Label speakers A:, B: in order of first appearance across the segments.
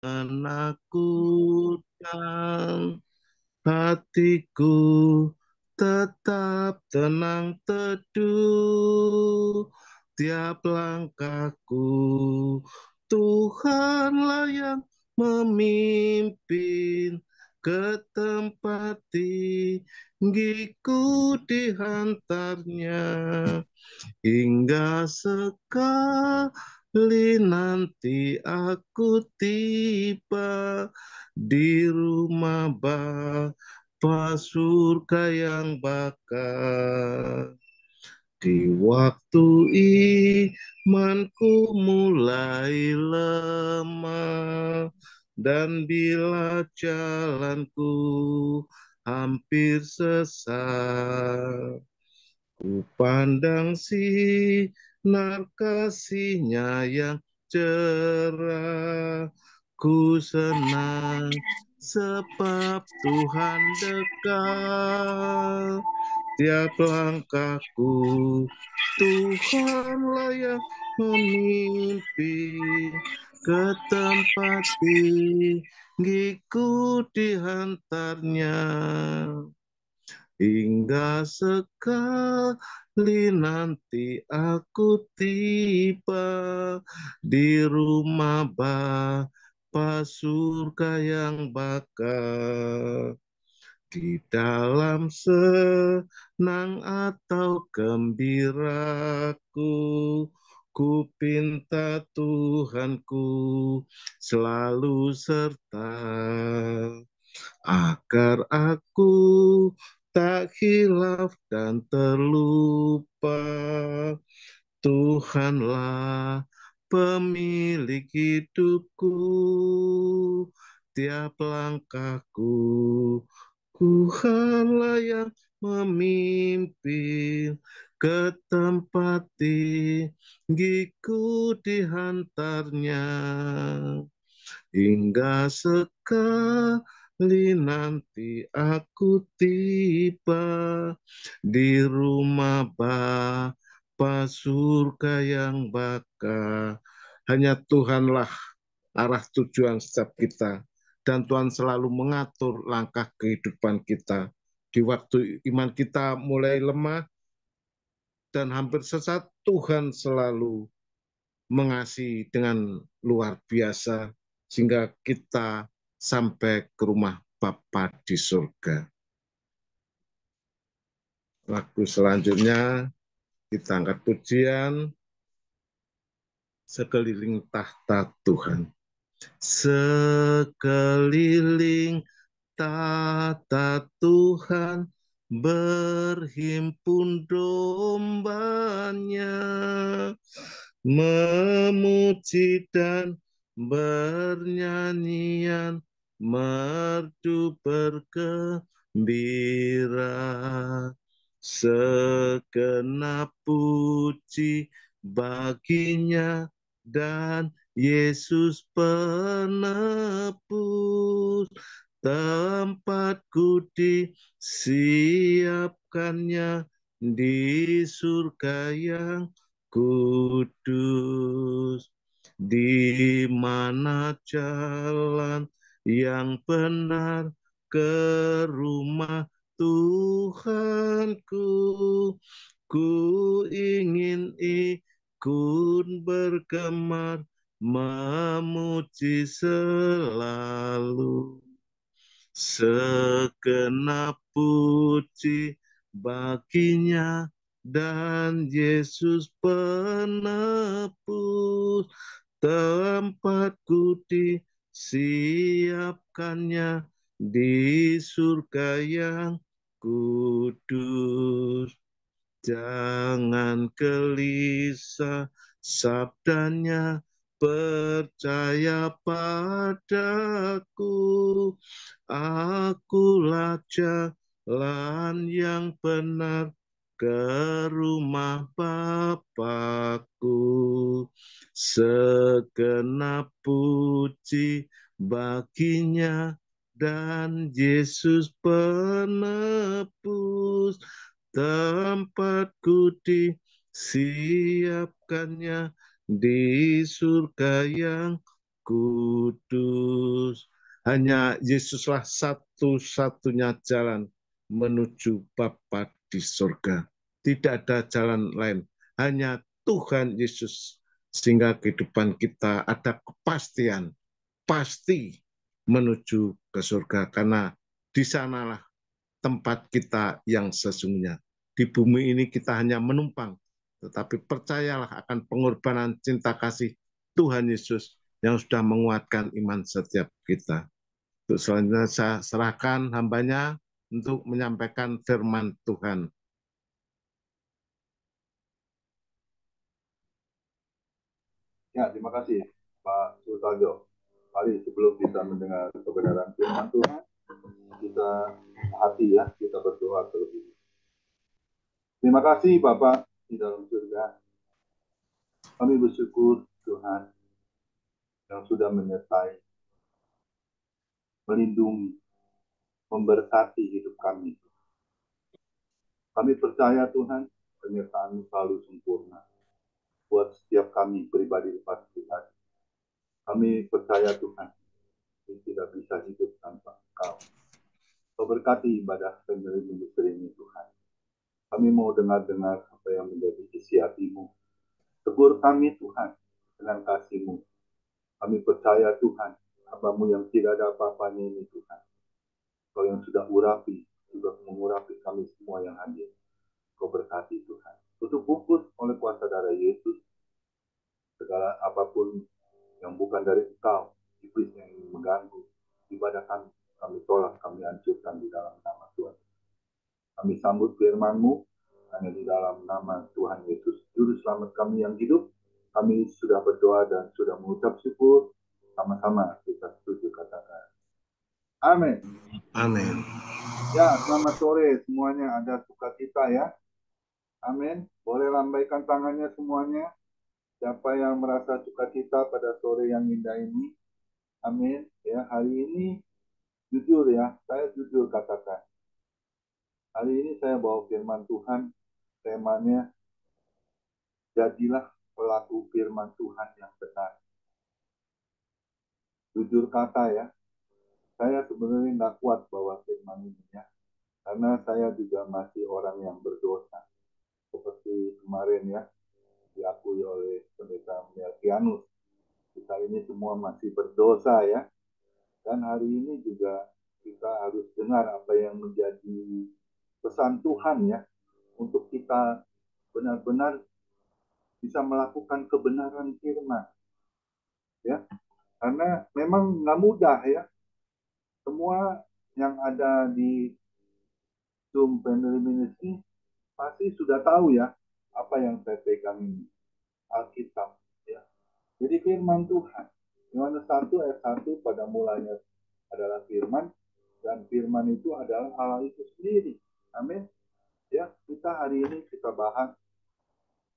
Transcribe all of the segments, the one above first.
A: menakutkan. Hatiku tetap tenang teduh, tiap langkahku Tuhanlah yang memimpin, ke tempat tinggiku dihantarnya, hingga sekali nanti aku tiba di rumah Bapa surga yang bakal. Di waktu imanku mulai lemah, dan bila jalanku hampir sesat, ku pandang sinar kasihnya yang cerah. Ku senang sebab Tuhan dekat. Tiap langkahku Tuhanlah yang memimpin, ke tempat tinggiku dihantarnya, hingga sekali nanti aku tiba di rumah Bapa surga yang bakal. Di dalam senang atau gembiraku, ku pinta Tuhanku selalu serta, agar aku tak hilaf dan terlupa. Tuhanlah pemilik hidupku, tiap langkahku Tuhanlah yang memimpin, ke tempat tinggiku dihantarnya, hingga sekali nanti aku tiba di rumah Bapa surga yang bakal. Hanya Tuhanlah arah tujuan setiap kita, dan Tuhan selalu mengatur langkah kehidupan kita. Di waktu iman kita mulai lemah dan hampir sesat, Tuhan selalu mengasihi dengan luar biasa, sehingga kita sampai ke rumah Bapa di surga. Lagu selanjutnya kita angkat pujian, sekeliling tahta Tuhan. Sekeliling tahta Tuhan berhimpun dombanya, memuji dan bernyanyian, merdu bergembira. Segenap puji baginya, dan Yesus penebus. Tempatku disiapkannya di surga yang kudus, di mana jalan yang benar ke rumah Tuhanku. Ku ingin ikut bergemar, memuji selalu. Segenap puji baginya, dan Yesus penebus. Tempatku disiapkannya di surga yang kudus. Jangan gelisah, sabdanya, percaya padaku. Akulah jalan yang benar ke rumah Bapakku. Segenap puji baginya, dan Yesus penebus. Tempatku disiapkannya di surga yang kudus. Hanya Yesuslah satu-satunya jalan menuju Bapa di surga. Tidak ada jalan lain. Hanya Tuhan Yesus. Sehingga kehidupan kita ada kepastian. Pasti menuju ke surga. Karena di sanalah tempat kita yang sesungguhnya. Di bumi ini kita hanya menumpang. Tetapi percayalah akan pengorbanan cinta kasih Tuhan Yesus yang sudah menguatkan iman setiap kita. Untuk selanjutnya saya serahkan hambanya untuk menyampaikan firman Tuhan.
B: Ya, terima kasih Pak Sultajo. Mari sebelum kita mendengar kebenaran firman Tuhan, kita hati ya, kita berdoa terlebih. Terima kasih Bapak di dalam surga. Kami bersyukur Tuhan yang sudah menyertai, melindungi, memberkati hidup kami. Kami percaya Tuhan, penyertaan-Mu selalu sempurna buat setiap kami pribadi lepas pribadi. Kami percaya Tuhan, kami tidak bisa hidup tanpa Engkau. Kau berkati ibadah family ministry ini Tuhan. Kami mau dengar-dengar apa yang menjadi isi hati-Mu. Tegur kami Tuhan dengan kasih-Mu. Kami percaya Tuhan, hamba-Mu yang tidak ada apa-apanya ini Tuhan. Kau yang sudah urapi, sudah mengurapi kami semua yang hadir. Kau berkati Tuhan. Tutup bungkus oleh kuasa darah Yesus, segala apapun yang bukan dari Engkau, iblis yang ingin mengganggu ibadah kami tolak, kami hancurkan di dalam nama Tuhan. Kami sambut firman-Mu hanya di dalam nama Tuhan Yesus, Juru Selamat kami yang hidup. Kami sudah berdoa dan sudah mengucap syukur. Sama-sama kita setuju katakan. Amin.
A: Amin.
B: Ya, selamat sore semuanya. Ada sukacita ya. Amin. Boleh lambaikan tangannya semuanya. Siapa yang merasa sukacita pada sore yang indah ini. Amin. Ya, hari ini jujur ya, saya jujur katakan. Hari ini saya bawa firman Tuhan. Temanya, jadilah pelaku firman Tuhan yang benar. Jujur kata ya, saya sebenarnya nggak kuat bawa firman ini ya. Karena saya juga masih orang yang berdosa. Seperti kemarin ya, diakui oleh pendeta Melkianus. Kita ini semua masih berdosa ya. Dan hari ini juga kita harus dengar apa yang menjadi pesan Tuhan ya. Untuk kita benar-benar bisa melakukan kebenaran firman. Ya, karena memang nggak mudah ya. Semua yang ada di Zoom Family Ministry pasti sudah tahu ya apa yang saya pegang ini. Alkitab ya. Jadi firman Tuhan. Yohanes 1 ayat 1 pada mulanya adalah firman dan firman itu adalah Allah itu sendiri. Amin. Ya, kita hari ini kita bahas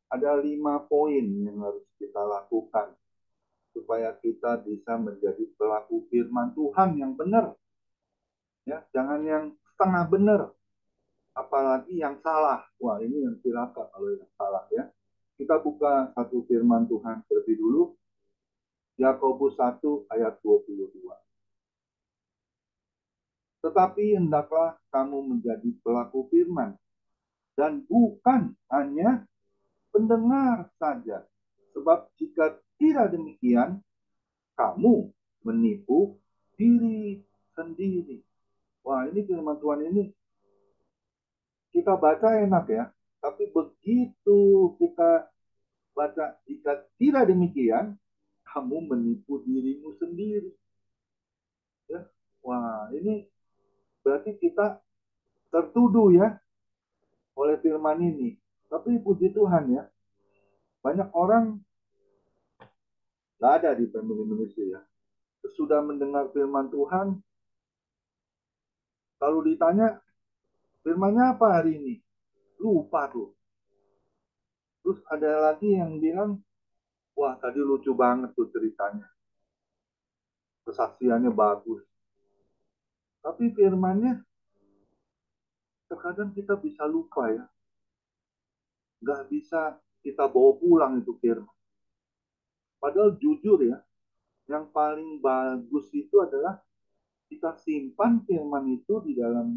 B: ada 5 poin yang harus kita lakukan supaya kita bisa menjadi pelaku firman Tuhan yang benar. Ya, jangan yang setengah benar, apalagi yang salah. Wah, ini yang silakan kalau yang salah ya. Kita buka satu firman Tuhan terlebih dulu. Yakobus 1 ayat 22. Tetapi hendaklah kamu menjadi pelaku firman dan bukan hanya pendengar saja. Sebab jika tidak demikian, kamu menipu diri sendiri. Wah, ini firman Tuhan ini kita baca enak ya. Tapi begitu kita baca, jika tidak demikian, kamu menipu dirimu sendiri. Ya. Wah, ini berarti kita tertuduh ya oleh firman ini. Tapi puji Tuhan ya, banyak orang nggak ada di family ministry ya. Sudah mendengar firman Tuhan, kalau ditanya firmannya apa hari ini, lupa tuh. Terus ada lagi yang bilang, wah tadi lucu banget tuh ceritanya, kesaksiannya bagus. Tapi firmannya terkadang kita bisa lupa ya, nggak bisa kita bawa pulang itu firman. Padahal jujur ya, yang paling bagus itu adalah kita simpan firman itu di dalam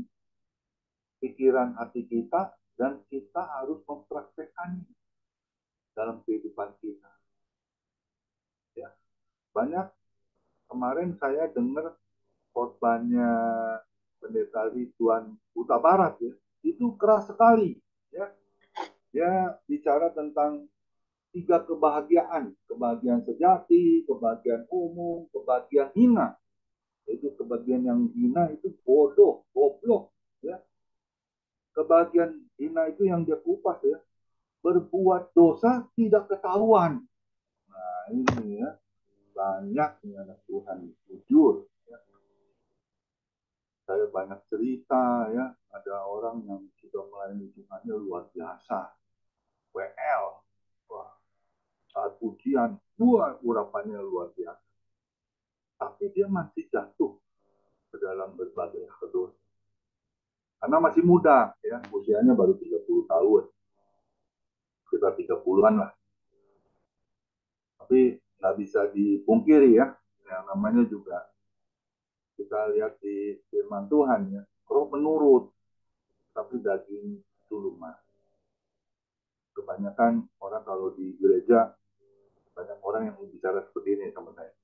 B: pikiran hati kita dan kita harus mempraktekannya dalam kehidupan kita. Ya, banyak kemarin saya dengar khotbahnya Pendeta Ridwan Huta Barat ya, itu keras sekali ya. Dia bicara tentang tiga kebahagiaan, kebahagiaan sejati, kebahagiaan umum, kebahagiaan hina. Itu kebahagiaan yang hina itu bodoh, goblok ya. Kebahagiaan hina itu yang dia kupas ya, berbuat dosa tidak ketahuan. Nah ini ya, banyak nih anak Tuhan jujur ya. Saya banyak cerita ya, ada orang yang sudah melayani Tuhannya luar biasa, WL, wah, saat ujian, wah, urapannya luar biasa. Tapi dia masih jatuh ke dalam berbagai dosa. Karena masih muda, ya, usianya baru 30 tahun, sekitar 30-an lah. Tapi nggak bisa dipungkiri ya, yang namanya juga kita lihat di firman Tuhan ya, roh menurut, tapi daging itu lemah. Kebanyakan orang kalau di gereja, banyak orang yang bicara seperti ini sama saya.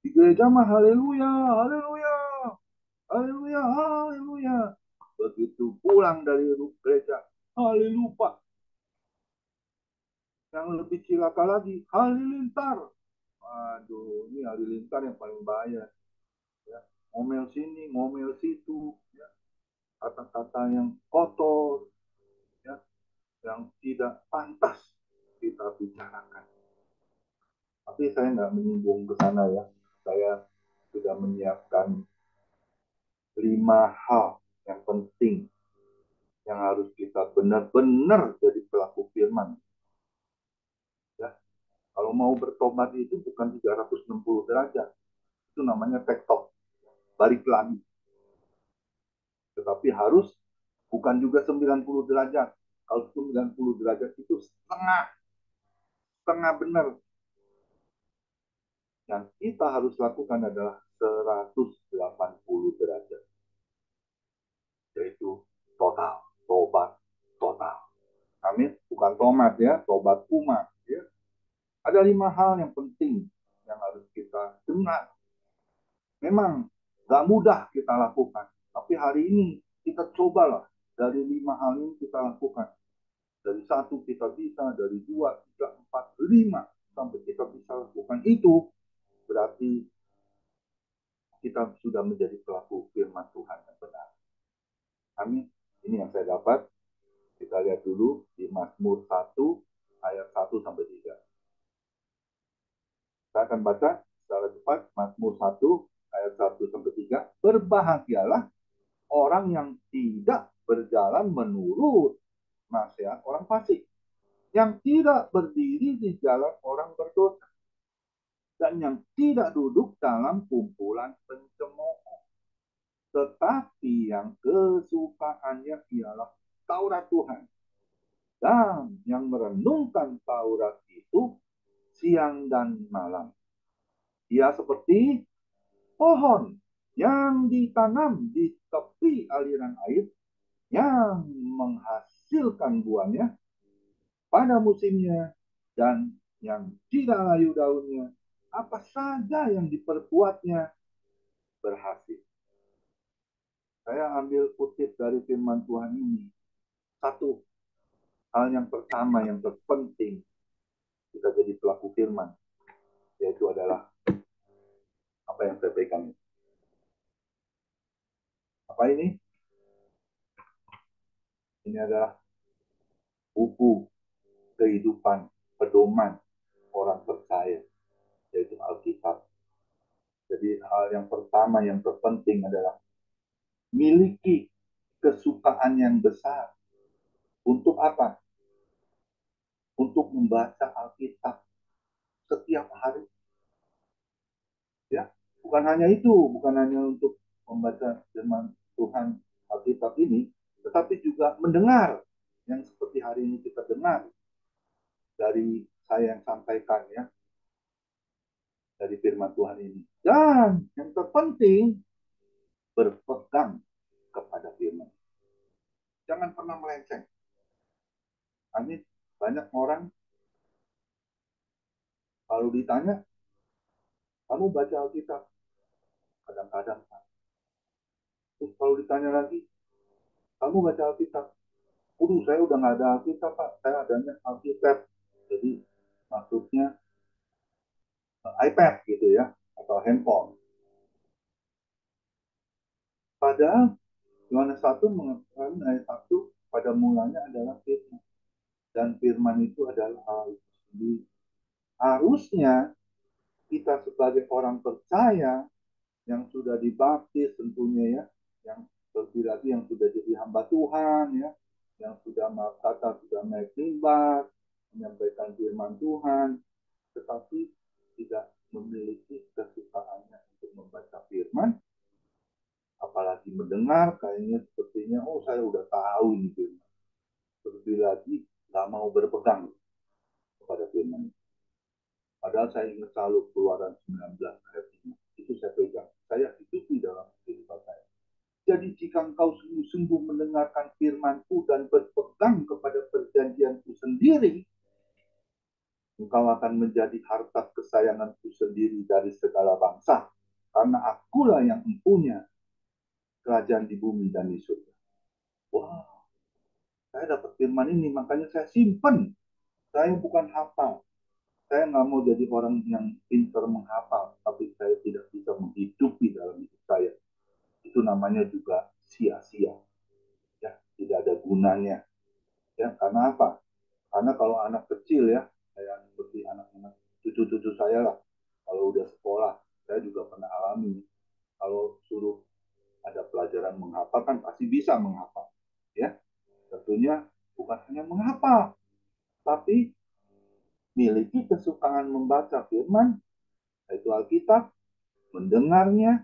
B: Di gereja mah haleluya, haleluya, haleluya, haleluya. Begitu pulang dari gereja, haleluya. Yang lebih cilaka lagi, halilintar. Aduh, ini halilintar yang paling bahaya. Ya. Ngomel sini, ngomel situ. Ya. Kata-kata yang kotor, ya. Yang tidak pantas kita bicarakan. Tapi saya nggak menyinggung ke sana ya. Saya sudah menyiapkan 5 hal yang penting yang harus kita benar-benar jadi pelaku firman. Ya. Kalau mau bertobat itu bukan 360 derajat. Itu namanya tektok. Balik lagi. Tetapi harus bukan juga 90 derajat. Kalau 90 derajat itu setengah benar. Yang kita harus lakukan adalah 180 derajat. Yaitu total, tobat, total. Amin. Bukan tomat ya, tobat umat. Ya. Ada 5 hal yang penting yang harus kita dengar. Memang gak mudah kita lakukan. Tapi hari ini kita cobalah dari 5 hal ini kita lakukan. Dari 1 kita bisa, dari 2, 3, 4, 5 sampai kita bisa lakukan itu, berarti kita sudah menjadi pelaku firman Tuhan yang benar. Amin. Ini yang saya dapat. Kita lihat dulu di Mazmur 1 ayat 1 sampai 3. Saya akan baca secara cepat Mazmur 1 ayat 1 sampai 3. Berbahagialah orang yang tidak berjalan menurut nasihat orang fasik, yang tidak berdiri di jalan orang berdosa, dan yang tidak duduk dalam kumpulan pencemooh, tetapi yang kesukaannya ialah Taurat Tuhan, dan yang merenungkan Taurat itu siang dan malam. Ia seperti pohon yang ditanam di tepi aliran air, yang menghasilkan buahnya pada musimnya, dan yang tidak layu daunnya. Apa saja yang diperbuatnya berhasil. Saya ambil kutip dari firman Tuhan ini. Satu hal yang pertama yang terpenting kita jadi pelaku firman, yaitu adalah apa yang saya berikan. Apa ini? Ini adalah buku kehidupan pedoman orang percaya, yaitu Alkitab. Jadi hal yang pertama yang terpenting adalah miliki kesukaan yang besar. Untuk apa? Untuk membaca Alkitab setiap hari. Ya, bukan hanya itu, bukan hanya untuk membaca firman Tuhan Alkitab ini, tetapi juga mendengar yang seperti hari ini kita dengar dari saya yang sampaikan ya, dari firman Tuhan ini. Dan yang terpenting berpegang kepada firman. Jangan pernah melenceng. Amin. Banyak orang kalau ditanya, kamu baca Alkitab? Kadang-kadang. Terus kalau ditanya lagi, kamu baca Alkitab? Saya udah nggak ada Alkitab, Pak. Saya adanya Alkitab. Jadi maksudnya iPad gitu ya, atau handphone. Padahal Yohanes 1 mengatakan ayat 1 pada mulanya adalah firman. Dan firman itu adalah Allah itu sendiri. Harusnya kita sebagai orang percaya yang sudah dibaptis tentunya ya, yang lebih lagi yang sudah jadi hamba Tuhan ya, yang sudah maaf kata sudah naik mimbar, menyampaikan firman Tuhan, tetapi tidak memiliki kesukaannya untuk membaca firman, apalagi mendengar, kayaknya sepertinya saya udah tahu ini firman. Lebih lagi nggak mau berpegang kepada firman. Padahal saya ingat selalu Keluaran 19 ayat 5. Itu saya pegang. Saya hidupi dalam kehidupan saya. Jadi jika engkau sungguh-sungguh mendengarkan firman-Ku dan berpegang kepada perjanjian-Ku sendiri, engkau akan menjadi harta kesayangan-Ku sendiri dari segala bangsa. Karena akulah yang mempunyai kerajaan di bumi dan di surga. Wah, saya dapat firman ini, makanya saya simpen. Saya bukan hafal. Saya nggak mau jadi orang yang pintar menghafal, tapi saya tidak bisa menghidupi dalam hidup saya. Itu namanya juga sia-sia. Ya, tidak ada gunanya. Ya, karena apa? Karena kalau anak kecil ya, kayak seperti anak-anak cucu-cucu saya lah, kalau udah sekolah, saya juga pernah alami. Kalau suruh ada pelajaran menghafal kan pasti bisa menghafal. Ya, tentunya bukan hanya menghafal, tapi miliki kesukaan membaca firman, yaitu Alkitab, mendengarnya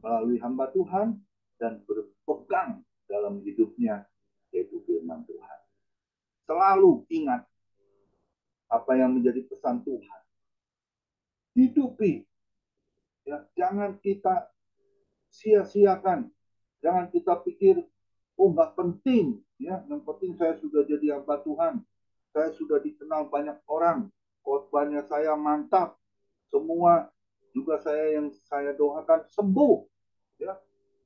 B: melalui hamba Tuhan, dan berpegang dalam hidupnya, yaitu firman Tuhan. Selalu ingat apa yang menjadi pesan Tuhan. Hidupi. Ya, jangan kita sia-siakan. Jangan kita pikir, nggak penting. Ya, yang penting saya sudah jadi hamba Tuhan. Saya sudah dikenal banyak orang. Khotbahnya saya mantap. Semua juga yang saya doakan sembuh. Ya,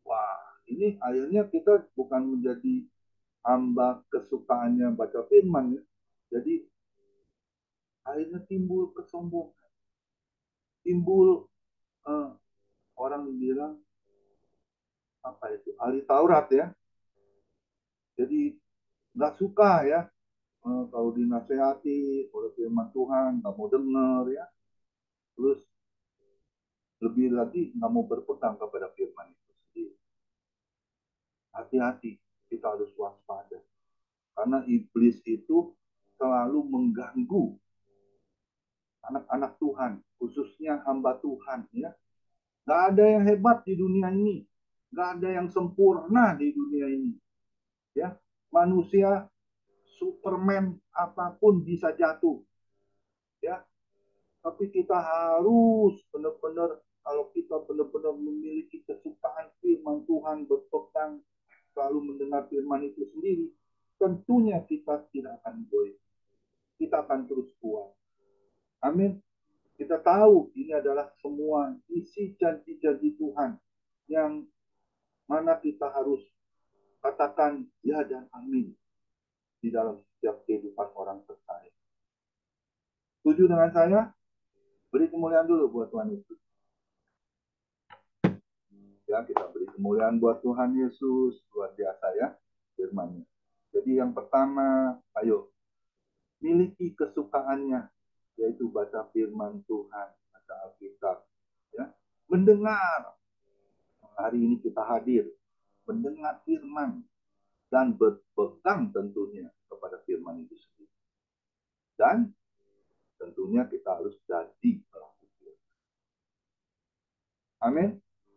B: wah, ini akhirnya kita bukan menjadi hamba kesukaannya baca firman ya. Jadi akhirnya timbul kesombongan, timbul uh, orang bilang apa itu ahli Taurat ya. Jadi nggak suka ya kalau dinasehati oleh firman Tuhan nggak mau dengar ya. Terus lebih lagi nggak mau berpegang kepada firman itu sendiri. Hati-hati, kita harus waspada karena iblis itu selalu mengganggu anak-anak Tuhan, khususnya hamba Tuhan ya. Gak ada yang hebat di dunia ini, gak ada yang sempurna di dunia ini. Ya, manusia Superman apapun bisa jatuh. Ya, tapi kita harus benar-benar kalau kita benar-benar memiliki kesukaan firman Tuhan, berpegang selalu mendengar firman itu sendiri, tentunya kita tidak akan goyah. Kita akan terus kuat. Amin. Kita tahu ini adalah semua isi janji-janji Tuhan yang mana kita harus katakan ya dan amin di dalam setiap kehidupan orang percaya. Setuju dengan saya? Beri kemuliaan dulu buat Tuhan Yesus. Ya, kita beri kemuliaan buat Tuhan Yesus, luar biasa ya firman-Nya. Jadi yang pertama, ayo miliki kesukaannya, yaitu baca firman Tuhan, baca Alkitab, ya. Mendengar. Hari ini kita hadir mendengar firman dan berpegang tentunya kepada firman itu sendiri. Dan tentunya kita harus jadi pelaku firman. Amin.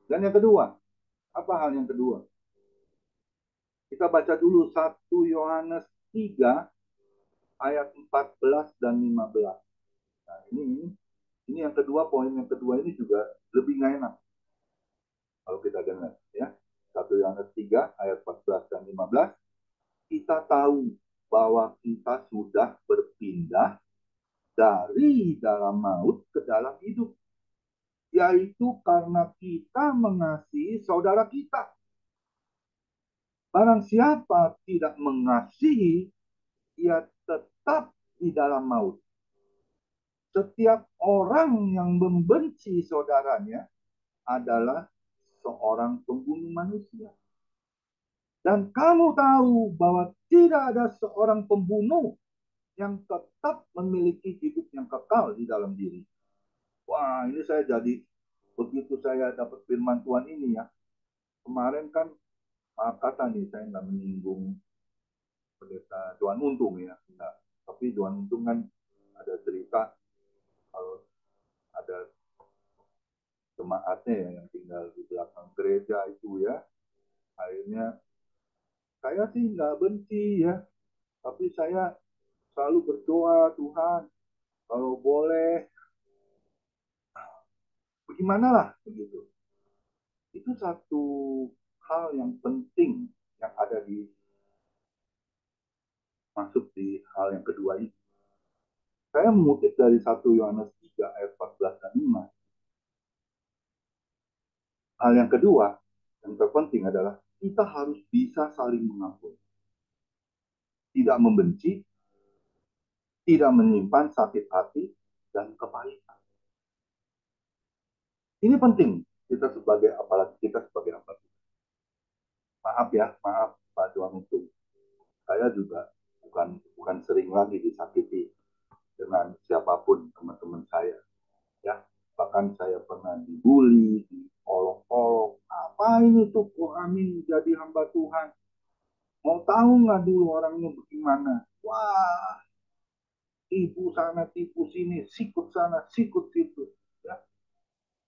B: Dan yang kedua, apa hal yang kedua? Kita baca dulu 1 Yohanes 3 ayat 14 dan 15. Nah, ini yang kedua, poin yang kedua ini juga lebih nggak enak kalau kita dengar ya. Yohanes 3 ayat 14 dan 15, kita tahu bahwa kita sudah berpindah dari dalam maut ke dalam hidup, yaitu karena kita mengasihi saudara kita. Barang siapa tidak mengasihi, ia tetap di dalam maut. Setiap orang yang membenci saudaranya adalah seorang pembunuh manusia. Dan kamu tahu bahwa tidak ada seorang pembunuh yang tetap memiliki hidup yang kekal di dalam diri. Wah, ini saya jadi, begitu saya dapat firman Tuhan ini ya. Kemarin kan, maaf kata nih, saya nggak menyinggung pendeta Tuhan Untung ya. Enggak. Tapi Tuhan Untung kan ada cerita kalau ada jemaatnya ya, yang tinggal di belakang gereja itu ya. Akhirnya saya sih nggak benci ya, tapi saya selalu berdoa, Tuhan kalau boleh bagaimana lah begitu. Itu satu hal yang penting yang ada di masuk di hal yang kedua ini. Saya mengutip dari 1 Yohanes 3 ayat 14 dan 5. Hal yang kedua, yang terpenting adalah kita harus bisa saling mengampuni. Tidak membenci, tidak menyimpan sakit hati, dan kepahitan. Ini penting kita sebagai, apalagi kita sebagai hamba. Maaf ya, maaf Pak Tuhan Untung. Saya juga bukan sering lagi disakiti dengan siapapun teman-teman saya. Ya, bahkan saya pernah dibully, diolok-olok. Apa ini tuh kok Amin jadi hamba Tuhan? Mau tahu nggak dulu orangnya bagaimana? Wah, tipu sana, tipu sini, sikut sana, sikut situ. Ya.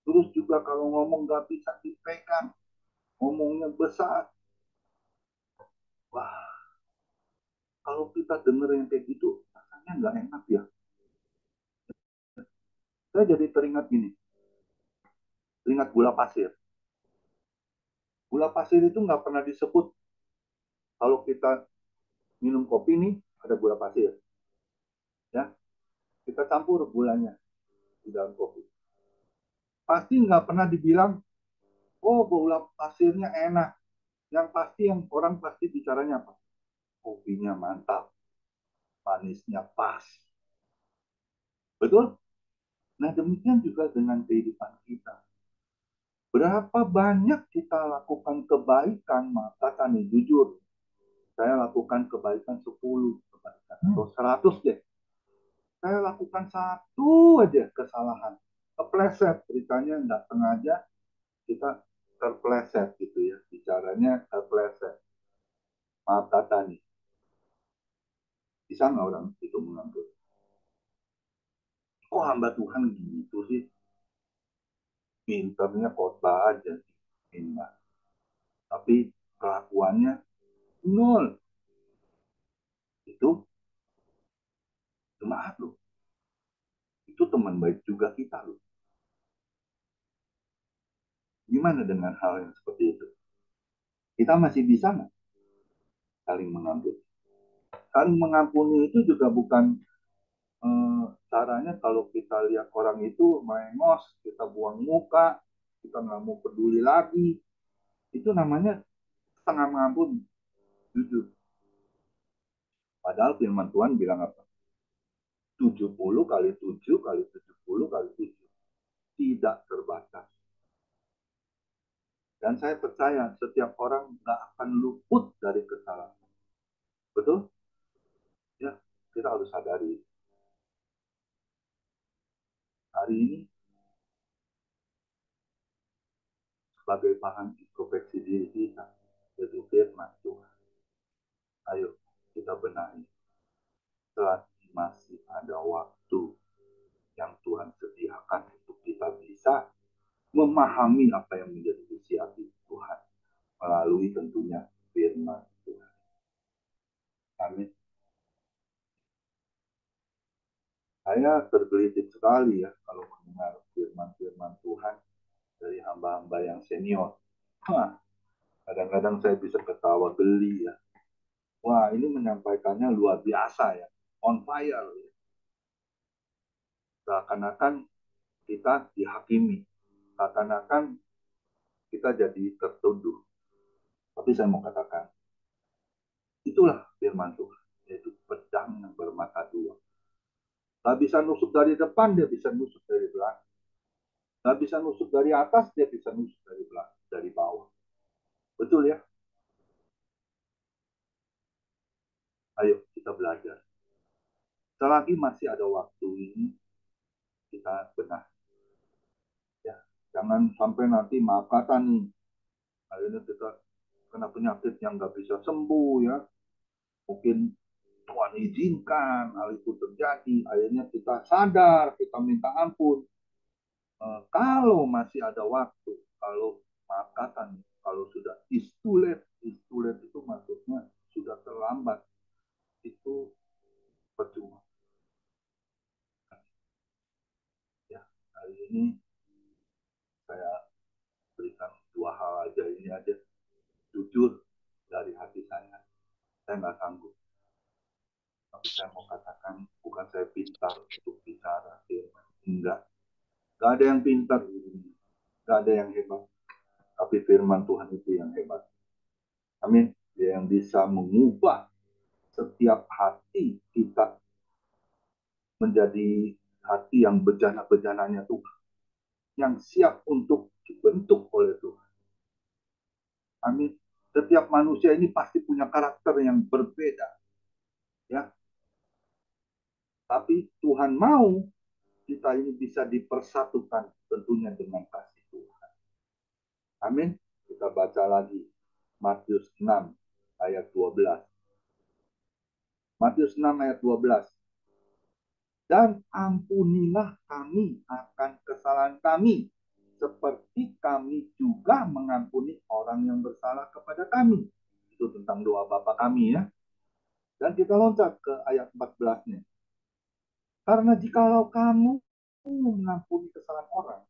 B: Terus juga kalau ngomong nggak bisa dipegang, ngomongnya besar. Wah, kalau kita denger yang kayak gitu, rasanya nggak enak ya. Saya jadi teringat gini, teringat gula pasir. Gula pasir itu nggak pernah disebut kalau kita minum kopi nih ada gula pasir. Ya, kita campur gulanya di dalam kopi. Pasti nggak pernah dibilang, oh gula pasirnya enak. Yang pasti yang orang pasti bicaranya apa? Kopinya mantap, manisnya pas. Betul? Nah demikian juga dengan kehidupan kita. Berapa banyak kita lakukan kebaikan, maka tani jujur, saya lakukan kebaikan 10 kebaikan, atau 100 deh. Saya lakukan satu aja kesalahan. Kepleset, ceritanya nggak sengaja, kita terpleset gitu ya. Bicaranya terpleset. Maaf kata nih. Bisa nggak orang itu mengampuni? Kok hamba Tuhan gitu sih? Pinternya khotbah aja sih. Enggak. Tapi kelakuannya nol. Itu jemaat loh. Itu teman baik juga kita loh. Gimana dengan hal yang seperti itu? Kita masih bisa nggak saling mengampuni? Saling mengampuni itu juga bukan caranya kalau kita lihat orang itu mengos, kita buang muka, kita nggak mau peduli lagi. Itu namanya setengah mengampuni. Jujur. Padahal firman Tuhan bilang apa? 70 kali 7 kali 70 kali 7. Tidak terbatas. Dan saya percaya setiap orang nggak akan luput dari kesalahan. Betul? Ya, kita harus sadari. Hari ini, sebagai bahan introspeksi diri kita, yaitu firman Tuhan. Ayo, kita benahi. Selagi masih ada waktu yang Tuhan sediakan untuk kita bisa memahami apa yang menjadi isi hati Tuhan melalui tentunya firman Tuhan. Amin. Saya tergelitik sekali ya kalau mendengar firman-firman Tuhan dari hamba-hamba yang senior. Hah, Kadang-kadang saya bisa ketawa geli ya. Wah, ini menyampaikannya luar biasa ya. On fire. Ya. Seakan-akan kita dihakimi. Seakan-akan kita jadi tertuduh. Tapi saya mau katakan, itulah firman Tuhan. Yaitu pedang yang bermata dua. Gak bisa nusuk dari depan, dia bisa nusuk dari belakang. Gak bisa nusuk dari atas, dia bisa nusuk dari belakang, dari bawah. Betul ya? Ayo kita belajar. Selagi masih ada waktu ini, kita benar. Ya, jangan sampai nanti maaf kata nih, akhirnya kita kena penyakit yang nggak bisa sembuh ya. Mungkin Tuhan izinkan hal itu terjadi, akhirnya kita sadar, kita minta ampun. Kalau masih ada waktu, kalau maaf kata nih, kalau sudah is too late itu maksudnya sudah terlambat, itu percuma. Ya, hari ini saya berikan dua hal aja ini aja, jujur dari hati saya nggak sanggup. Tapi saya mau katakan, bukan saya pintar untuk bicara firman. Enggak. Enggak ada yang pintar. Enggak ada yang hebat. Tapi firman Tuhan itu yang hebat. Amin. Dia yang bisa mengubah setiap hati kita menjadi hati yang bejana-bejananya Tuhan. Yang siap untuk dibentuk oleh Tuhan. Amin. Setiap manusia ini pasti punya karakter yang berbeda. Ya. Tapi Tuhan mau kita ini bisa dipersatukan tentunya dengan kasih Tuhan. Amin. Kita baca lagi Matius 6 ayat 12. Matius 6 ayat 12. Dan ampunilah kami akan kesalahan kami, seperti kami juga mengampuni orang yang bersalah kepada kami. Itu tentang doa Bapa kami ya. Dan kita loncat ke ayat 14-nya. Karena jikalau kamu mengampuni kesalahan orang,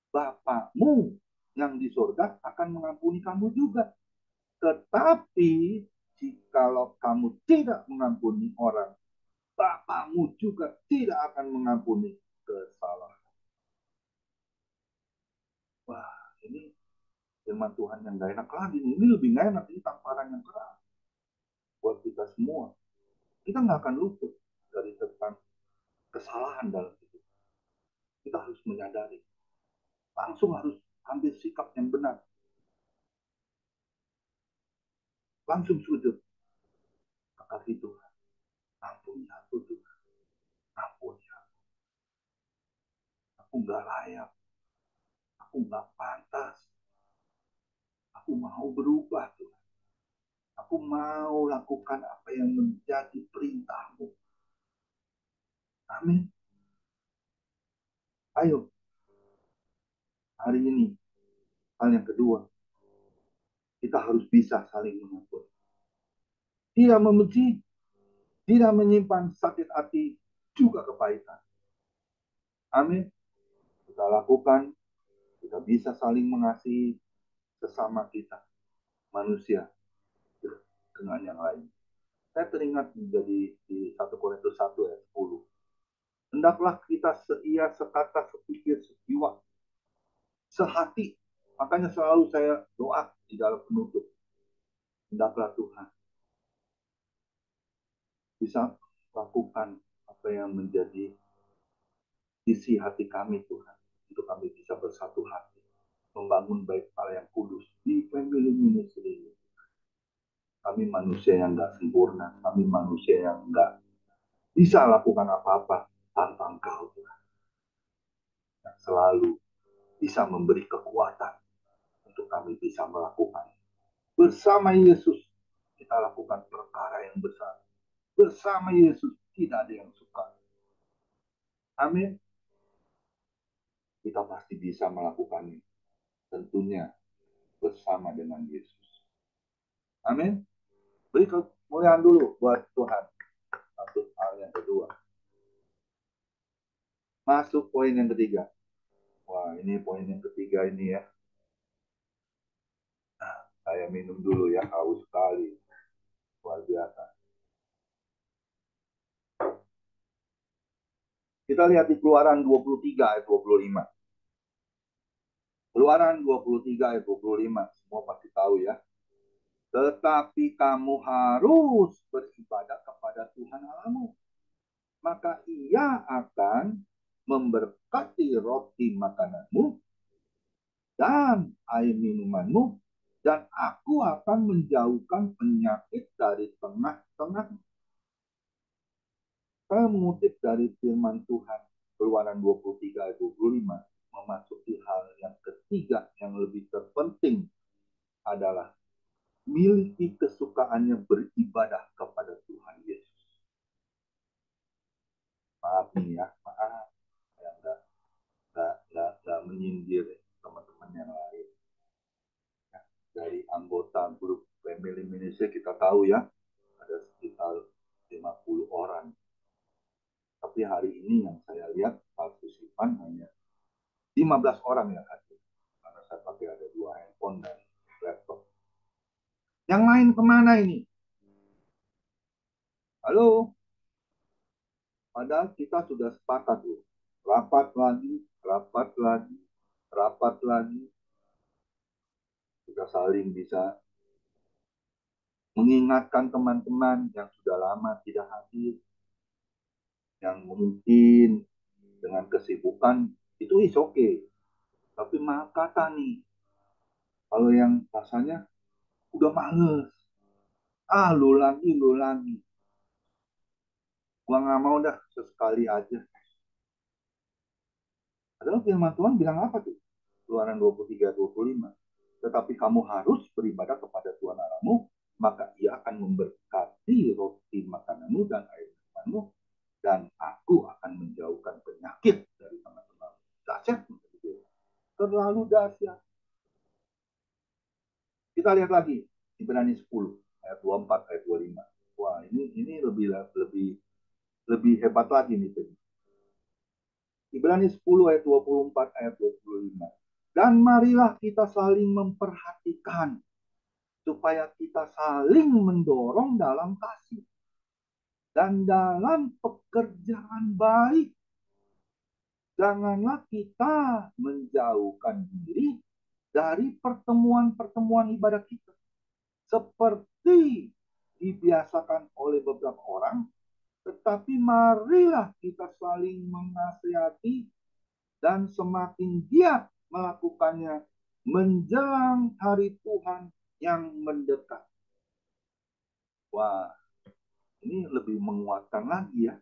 B: Bapamu yang di surga akan mengampuni kamu juga. Tetapi jikalau kamu tidak mengampuni orang, Bapamu juga tidak akan mengampuni kesalahan. Wah, ini firman Tuhan yang gak enak lagi. Ini lebih gak enak. Ini tamparan yang keras buat kita semua. Kita nggak akan luput dari tentang kesalahan dalam hidup. Kita harus menyadari. Langsung harus ambil sikap yang benar. Langsung sujud. Kasih Tuhan. Ampuni aku Tuhan. Ampuni aku. Aku nggak layak. Aku nggak pantas. Aku mau berubah Tuhan. Aku mau lakukan apa yang menjadi perintahmu. Amin. Ayo. Hari ini. Hal yang kedua. Kita harus bisa saling mengampuni. Tidak membenci. Tidak menyimpan sakit hati. Juga kepahitan. Amin. Kita lakukan. Kita bisa saling mengasihi sesama kita. Manusia. Dengan yang lain. Saya teringat menjadi di 1 Korintus 1 ayat 10. Hendaklah kita seia, sekata, sepikir, sejiwa, sehati. Makanya selalu saya doa di dalam penutup. Hendaklah Tuhan bisa lakukan apa yang menjadi isi hati kami Tuhan. Untuk kami bisa bersatu hati. Membangun baik Allah yang kudus di family ministry ini. Kami manusia yang nggak sempurna. Kami manusia yang nggak bisa lakukan apa-apa tanpa Engkau Tuhan. Yang selalu bisa memberi kekuatan untuk kami bisa melakukan. Bersama Yesus kita lakukan perkara yang besar. Bersama Yesus tidak ada yang suka. Amin. Kita pasti bisa melakukannya. Tentunya bersama dengan Yesus. Amin. Beri kemuliaan dulu buat Tuhan. Masuk hal yang kedua. Masuk poin yang ketiga. Wah, ini poin yang ketiga ini ya. Saya minum dulu ya, haus sekali. Luar biasa. Kita lihat di Keluaran 23 ayat 25. Keluaran 23 ayat 25. Semua pasti tahu ya. Tetapi kamu harus beribadah kepada Tuhan Allahmu. Maka ia akan memberkati roti makananmu dan air minumanmu, dan aku akan menjauhkan penyakit dari tengah-tengah. Saya mengutip dari firman Tuhan, Keluaran 23 ayat 25, memasuki hal yang ketiga yang lebih terpenting adalah miliki kesukaannya beribadah kepada Tuhan Yesus. Maaf nih ya, maaf. Saya nggak menyindir teman-teman yang lain. Dari anggota grup Family Ministry kita tahu ya, ada sekitar 50 orang. Tapi hari ini yang saya lihat partisipan hanya 15 orang yang hadir. Karena saya pakai ada 2 handphone dan laptop. Yang lain kemana ini? Halo? Padahal kita sudah sepakat loh. Rapat lagi, rapat lagi, rapat lagi. Kita saling bisa mengingatkan teman-teman yang sudah lama tidak hadir, yang mungkin dengan kesibukan itu is okay. Tapi maaf kata nih, kalau yang rasanya udah males, lu lagi, gua nggak mau dah, sesekali aja. Adalah firman Tuhan bilang apa tuh? Keluaran 23-25. Tetapi kamu harus beribadah kepada Tuhan Allahmu, maka ia akan memberkati roti makananmu dan air minumanmu, dan aku akan menjauhkan penyakit dari teman-teman. Dahsyat. Terlalu dahsyat. Kita lihat lagi Ibrani 10 ayat 24 ayat 25. Wah, ini lebih hebat lagi nih. Ibrani 10 ayat 24 ayat 25. Dan marilah kita saling memperhatikan supaya kita saling mendorong dalam kasih dan dalam pekerjaan baik. Janganlah kita menjauhkan diri dari pertemuan-pertemuan ibadah kita, seperti dibiasakan oleh beberapa orang, tetapi marilah kita saling menasihati dan semakin giat melakukannya menjelang hari Tuhan yang mendekat. Wah, ini lebih menguatkan lagi ya.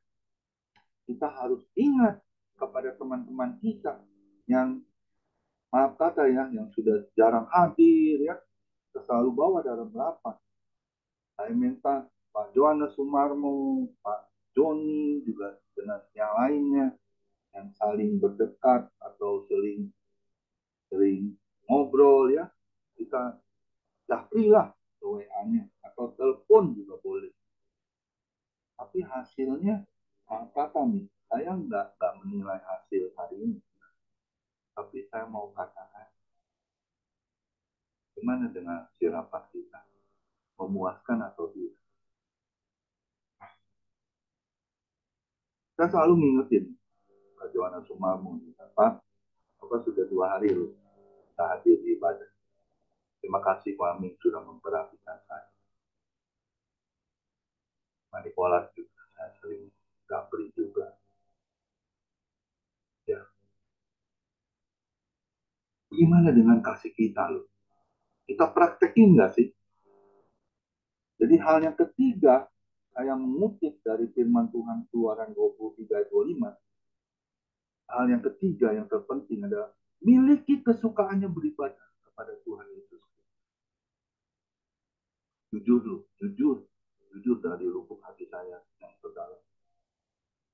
B: Kita harus ingat kepada teman-teman kita yang maaf kata ya, yang sudah jarang hadir ya, selalu bawa dalam rapat. Saya minta Pak Johannes Sumarmo, Pak Joni juga dengan yang lainnya yang saling berdekat atau sering ngobrol ya, kita lah WA-nya atau telepon juga boleh. Tapi hasilnya kata nih, saya nggak menilai hasil hari ini, tapi saya mau katakan gimana dengan si rapat kita, memuaskan atau tidak. Saya selalu ngingetin Pak Johannes Sumarmo, Pak, apa sudah 2 hari loh kita hadir di ibadah. Terima kasih Pak Amin sudah memperhatikan saya. Manikolas juga saya sering gabri juga. Ya. Gimana dengan kasih kita loh? Kita praktekin nggak sih? Jadi hal yang ketiga, saya mengutip dari firman Tuhan Keluaran 23 ayat 25. Hal yang ketiga yang terpenting adalah miliki kesukaannya beribadah kepada Tuhan Yesus. Jujur loh, jujur dari lubuk hati saya yang terdalam.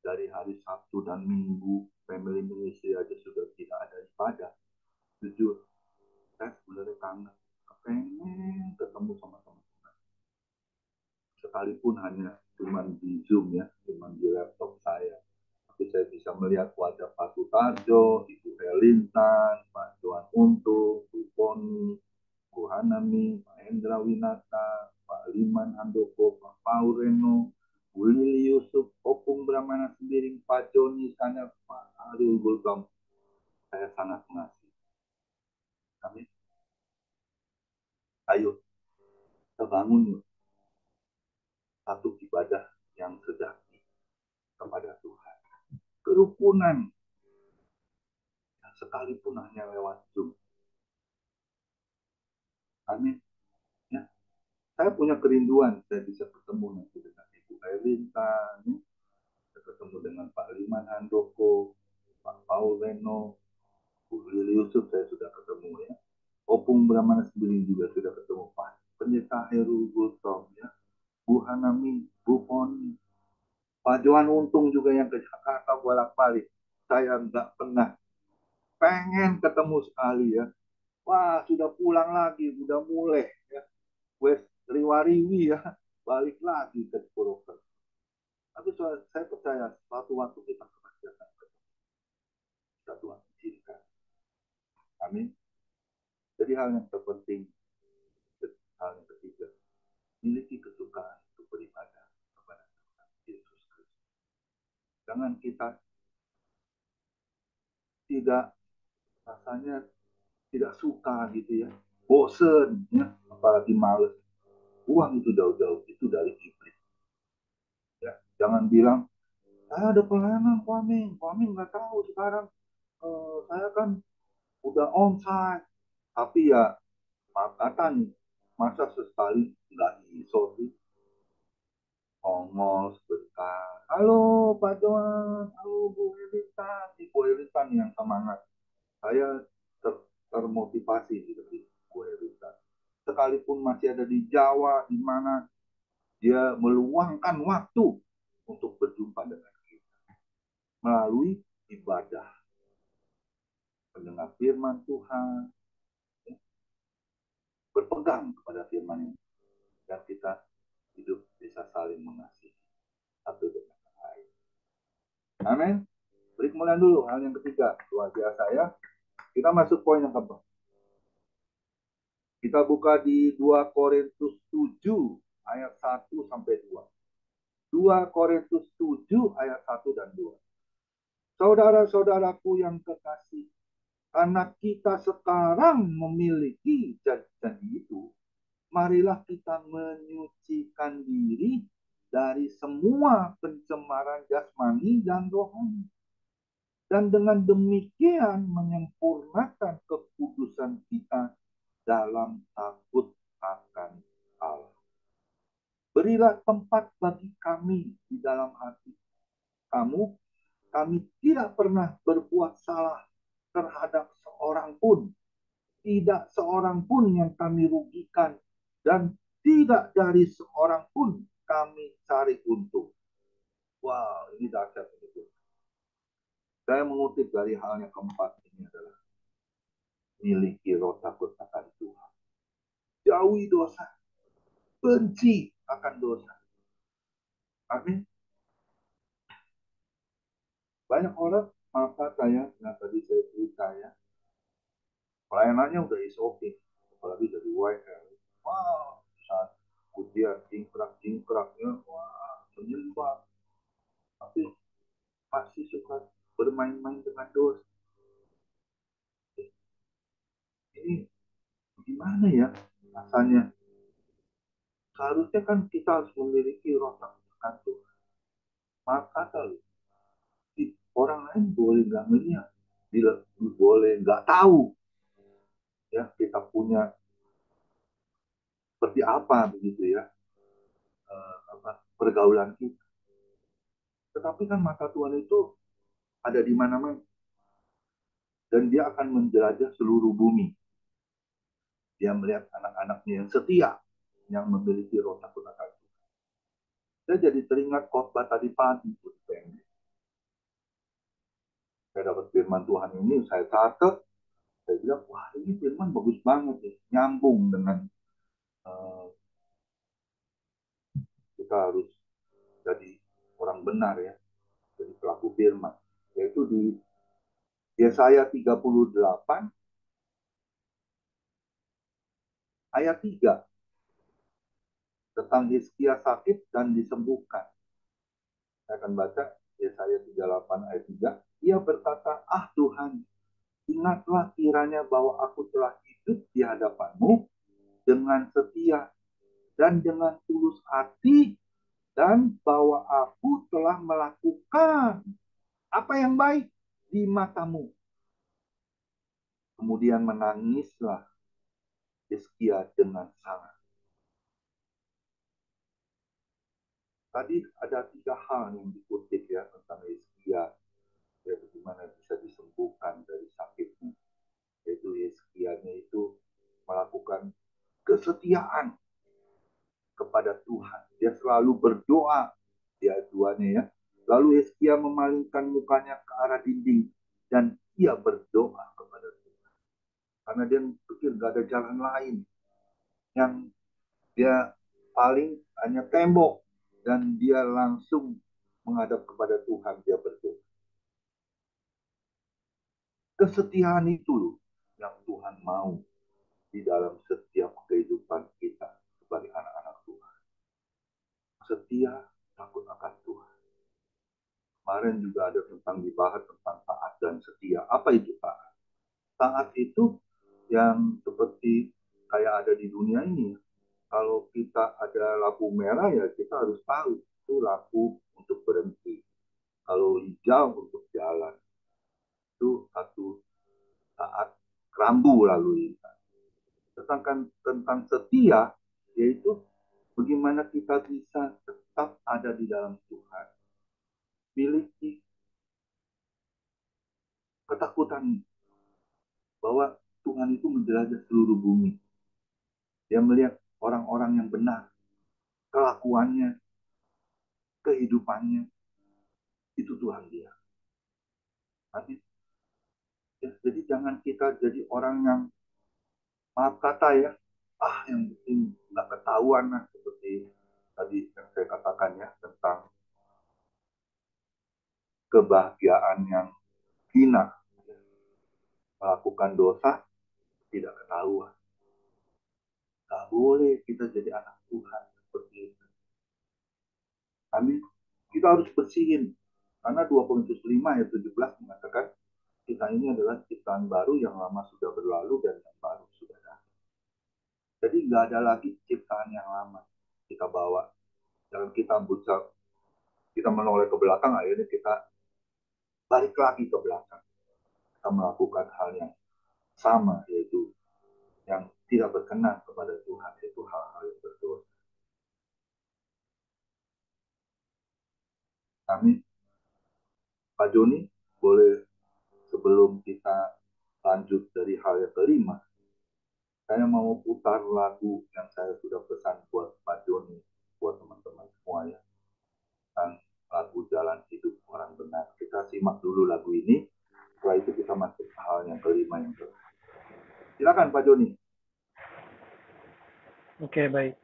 B: Dari hari Sabtu dan Minggu, Family Ministry aja sudah tidak ada ibadah. Jujur, saya sebenarnya kangen, pengen ketemu sama teman-teman. Sekalipun hanya cuma di Zoom ya, cuma di laptop saya. Tapi saya bisa melihat wajah Pak Sutarjo, Ibu Elintan, Pak Johan Untung, Bu Poni, Bu Hanami, Pak Hendra Winata, Pak Liman Handoko, Pak Paul Reno, Bu Lili Yusuf, Opung Brahmana Sembiring, Pak Joni Sana, Pak Ariel Gultom. Saya sangat mengasihi. Kami, ayo kita bangun satu ibadah yang sejati kepada Tuhan. Kerukunan yang sekalipun hanya lewat Zoom. Amin. Ya. Saya punya kerinduan saya bisa ketemu nanti dengan Ibu Erlinta, ya. Saya ketemu dengan Pak Liman Handoko, Pak Paul Reno, Bu Lili Yusuf saya sudah ketemu ya. Opung Brahmana Sembiring juga sudah ketemu Pak Pendeta Heru Gultom ya. Bu Hanami, Bu Poni, Pak Johan Untung juga yang ke Jakarta bolak-balik. Saya nggak pernah pengen ketemu sekali ya. Wah, sudah pulang lagi, sudah mulai ya. Wes riwariwi ya, balik lagi ke Purwokerto. Tapi saya percaya suatu waktu kita pasti akan ketemu. Kita Tuhan izinkan. Amin. Jadi hal yang terpenting, hal yang ketiga, miliki kesukaan untuk beribadah kepada Tuhan Yesus Kristus. Jangan kita tidak rasanya tidak suka gitu ya, bosen ya, apalagi males. Uang itu jauh-jauh itu dari iblis. Ya, jangan bilang saya ada pelayanan Kwame nggak tahu sekarang saya kan udah onsite, tapi ya maaf kata nih, masa sesekali nggak iso sih, ongol sebentar. Halo Pak Johan, halo Bu Elitan, Ibu Elitan yang semangat. Saya termotivasi gitu di Bu Elitan. Sekalipun masih ada di Jawa, di mana dia meluangkan waktu untuk berjumpa dengan kita melalui ibadah, mendengar firman Tuhan, berpegang kepada firman ini, dan kita hidup bisa saling mengasihi satu dengan yang lain. Amin. Beri kemuliaan dulu hal yang ketiga, luar biasa ya. Kita masuk poin yang keempat. Kita buka di 2 Korintus 7 ayat 1 sampai 2. 2 Korintus 7 ayat 1 dan 2. Saudara-saudaraku yang kekasih, karena kita sekarang memiliki janji itu, marilah kita menyucikan diri dari semua pencemaran jasmani dan rohani. Dan dengan demikian menyempurnakan kekudusan kita dalam takut akan Allah. Berilah tempat bagi kami di dalam hati kamu. Kami tidak pernah berbuat salah terhadap seorang pun. Tidak seorang pun yang kami rugikan. Dan tidak dari seorang pun kami cari untung. Wow, ini dahsyat. Saya mengutip dari hal yang keempat ini adalah miliki roh takut akan Tuhan. Jauhi dosa. Benci akan dosa. Amin. Banyak orang, maka saya, yang tadi saya cerita ya, pelayanannya udah SOP, apalagi dari YL. Wow, saat ujian cingkraknya, wah, menyembah. Tapi masih suka bermain-main dengan dosa. Ini gimana ya rasanya? Seharusnya kan kita harus memiliki roh takut akan Tuhan. Maka kalau orang lain boleh nggak melihat, boleh nggak tahu ya kita punya seperti apa begitu ya, pergaulan kita. Tetapi kan mata Tuhan itu ada di mana-mana dan dia akan menjelajah seluruh bumi. Dia melihat anak-anaknya yang setia, yang memiliki roh takut akan Tuhan. Saya jadi teringat khotbah tadi pagi. Saya dapat firman Tuhan ini, saya catat, saya bilang, wah ini firman bagus banget nih, nyambung dengan kita harus jadi orang benar ya, jadi pelaku firman. Yaitu di Yesaya 38 ayat 3. tentang Hizkia sakit dan disembuhkan. Saya akan baca Yesaya 38 ayat 3. Ia berkata, "Ah Tuhan, ingatlah kiranya bahwa aku telah hidup di hadapan-Mu dengan setia dan dengan tulus hati, dan bahwa aku telah melakukan apa yang baik di mata-Mu." Kemudian menangislah Hizkia dengan sangat. Tadi ada 3 hal yang dikutip ya tentang Hizkia, ya bagaimana bisa disembuhkan dari sakitnya. Yaitu Hizkianya itu melakukan kesetiaan kepada Tuhan. Dia selalu berdoa di ayat 2-nya ya. Lalu Hizkia memalingkan mukanya ke arah dinding dan ia berdoa kepada Tuhan. Karena dia pikir gak ada jalan lain. Yang dia paling hanya tembok. Dan dia langsung menghadap kepada Tuhan, dia berdoa. Kesetiaan itu loh yang Tuhan mau di dalam setiap kehidupan kita sebagai anak-anak Tuhan. Setia, takut akan Tuhan. Kemarin juga ada tentang dibahas tentang taat dan setia. Apa itu taat? Taat itu yang seperti kayak ada di dunia ini. Kalau kita ada lampu merah ya kita harus tahu itu lampu untuk berhenti. Kalau hijau untuk jalan. Itu satu taat rambu lalu lintas. Sedangkan tentang setia yaitu bagaimana kita bisa tetap ada di dalam Tuhan. Miliki ketakutan bahwa Tuhan itu menjelajah seluruh bumi. Dia melihat orang-orang yang benar, kelakuannya, kehidupannya, itu Tuhan dia. Jadi jangan kita jadi orang yang, maaf kata ya, yang penting nggak ketahuan lah, seperti tadi yang saya katakan ya, tentang kebahagiaan yang hina, melakukan dosa, tidak ketahuan. Nggak boleh kita jadi anak Tuhan seperti itu. Amin. Kita harus bersihin. Karena 2 Korintus 5 ayat 17 mengatakan, kita ini adalah ciptaan baru, yang lama sudah berlalu dan yang baru sudah datang. Jadi nggak ada lagi ciptaan yang lama kita bawa. Jangan kita berusaha, kita menoleh ke belakang, akhirnya kita balik lagi ke belakang. Kita melakukan hal yang sama, yaitu yang tidak berkenan kepada Tuhan, yaitu hal-hal yang berdosa. Amin. Pak Joni, boleh sebelum kita lanjut dari hal yang kelima, saya mau putar lagu yang saya sudah pesan buat Pak Joni, buat teman-teman semua ya. Dan lagu Jalan Hidup Orang Benar. Kita simak dulu lagu ini, setelah itu kita masuk ke hal yang kelima yang terakhir. Silakan Pak Joni.
C: Oke, baik.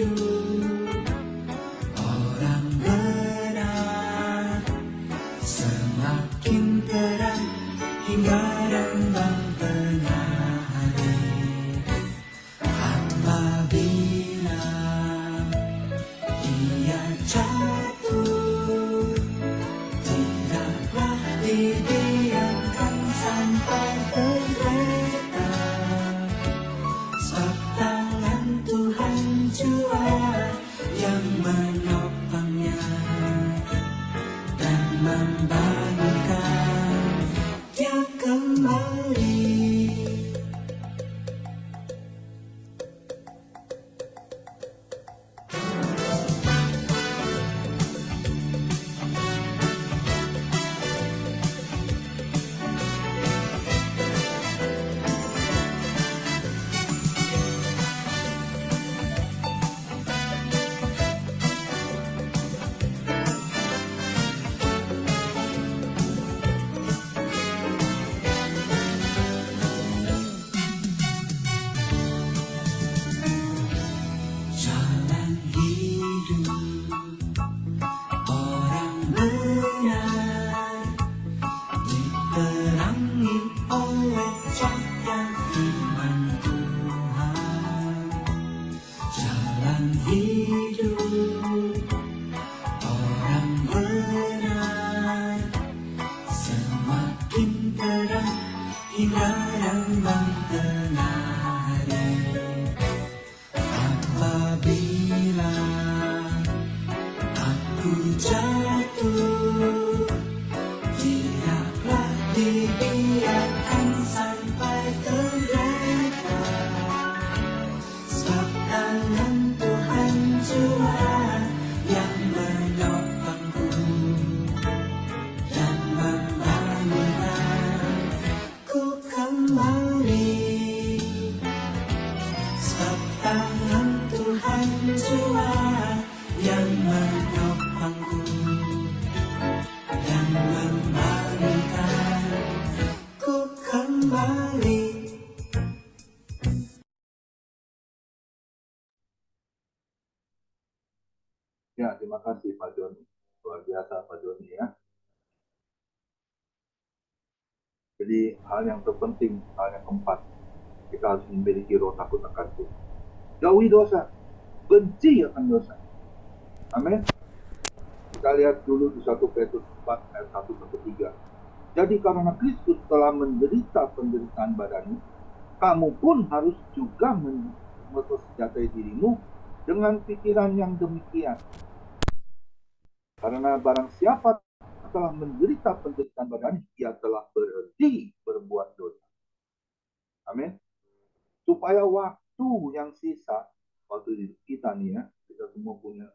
C: hidup orang benar semakin terang hingga rembang tengah hari. Apabila ia jatuh, tidaklah dibiarkan sampai tergeletak, sebab tangan Tuhan jua yang menopangnya dan membangunkan dia kembali. Jalan hidup orang benar diterangi oleh cahaya firman Tuhan. Jalan hidup orang benar semakin terang hingga rembang tengah hari. Apabila aku jatuh, tidaklah dibiarkan sampai tergeletak, sebab tangan Tuhan jua yang menopangku dan membangunkanku kembali. Sebab tangan Tuhan jua yang menopangku dan membangunkanku kembali.
B: Ya, terima kasih Pak Joni. Luar biasa Pak Joni ya. Jadi hal yang terpenting, hal yang keempat, kita harus memiliki roh takut akan Tuhan. Jauhi dosa, benci akan dosa. Amin. Kita lihat dulu di 1 Petrus 4 ayat 1-3. Jadi karena Kristus telah menderita penderitaan badani, kamu pun harus juga mempersenjatai dirimu dengan pikiran yang demikian. Karena barang siapa telah menderita penderitaan badani, ia telah berhenti berbuat dosa. Amin. Supaya waktu yang sisa, waktu hidup kita nih ya, kita semua punya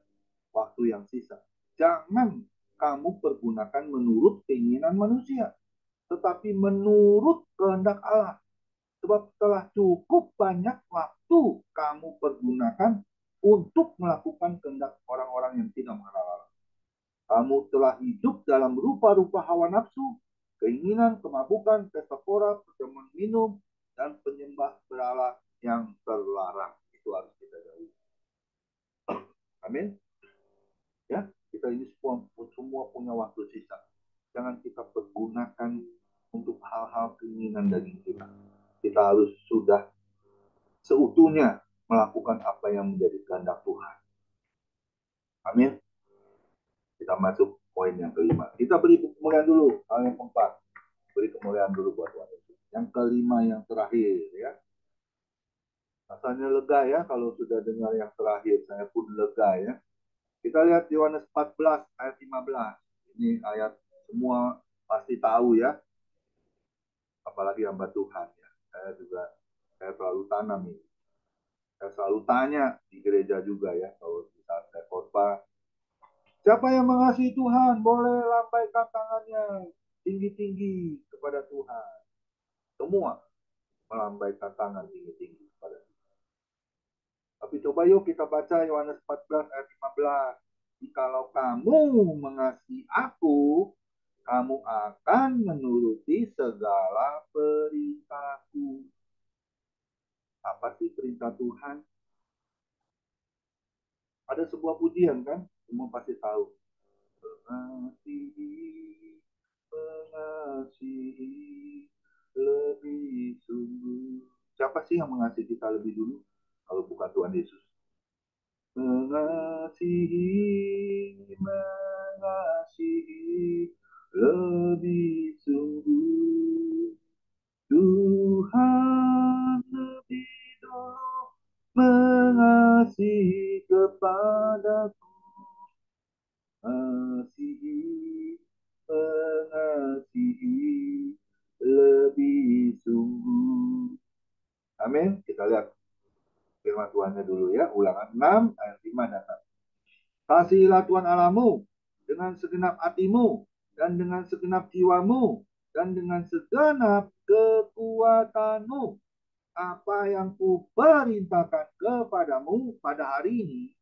B: waktu yang sisa. Jangan kamu pergunakan menurut keinginan manusia, tetapi menurut kehendak Allah. Sebab telah cukup banyak waktu kamu pergunakan untuk melakukan kehendak orang-orang yang tidak mengenal Allah. Kamu telah hidup dalam rupa-rupa hawa nafsu, keinginan, kemabukan, pesta pora, pertemuan minum, dan penyembah berhala yang terlarang. Itu harus kita jauhi. Amin. Ya, kita ini semua punya waktu sisa. Jangan kita pergunakan untuk hal-hal keinginan daging kita. Kita harus sudah seutuhnya melakukan apa yang menjadi kehendak Tuhan. Amin. Kita masuk poin yang kelima. Kita beri kemuliaan dulu. Hal yang keempat, beri kemuliaan dulu buat Tuhan Yesus. Yang kelima, yang terakhir ya. Rasanya lega ya kalau sudah dengar yang terakhir. Saya pun lega ya. Kita lihat Yohanes 14 ayat 15. Ini ayat semua pasti tahu ya. Apalagi hamba Tuhan ya. Saya selalu tanam ini. Saya selalu tanya di gereja juga ya. Kalau saat saya khotbah, siapa yang mengasihi Tuhan boleh lambaikan tangannya tinggi-tinggi kepada Tuhan. Semua melambaikan tangan tinggi-tinggi kepada Tuhan. Tapi coba yuk kita baca Yohanes 14 ayat 15. Jikalau kamu mengasihi aku, kamu akan menuruti segala perintahku. Apa sih perintah Tuhan? Ada sebuah pujian kan, semua pasti tahu. Mengasihi, mengasihi lebih sungguh. Siapa sih yang mengasihi kita lebih dulu? Kalau bukan Tuhan Yesus. Mengasihi, mengasihi lebih sungguh. Tuhan lebih dulu mengasihi kepadaku. Mengasihi, mengasihi lebih sungguh. Amin. Kita lihat firman Tuhannya dulu ya. Ulangan 6 ayat 5 dan 6. Kasihilah Tuhan Allahmu dengan segenap hatimu dan dengan segenap jiwamu dan dengan segenap kekuatanmu. Apa yang kuperintahkan kepadamu pada hari ini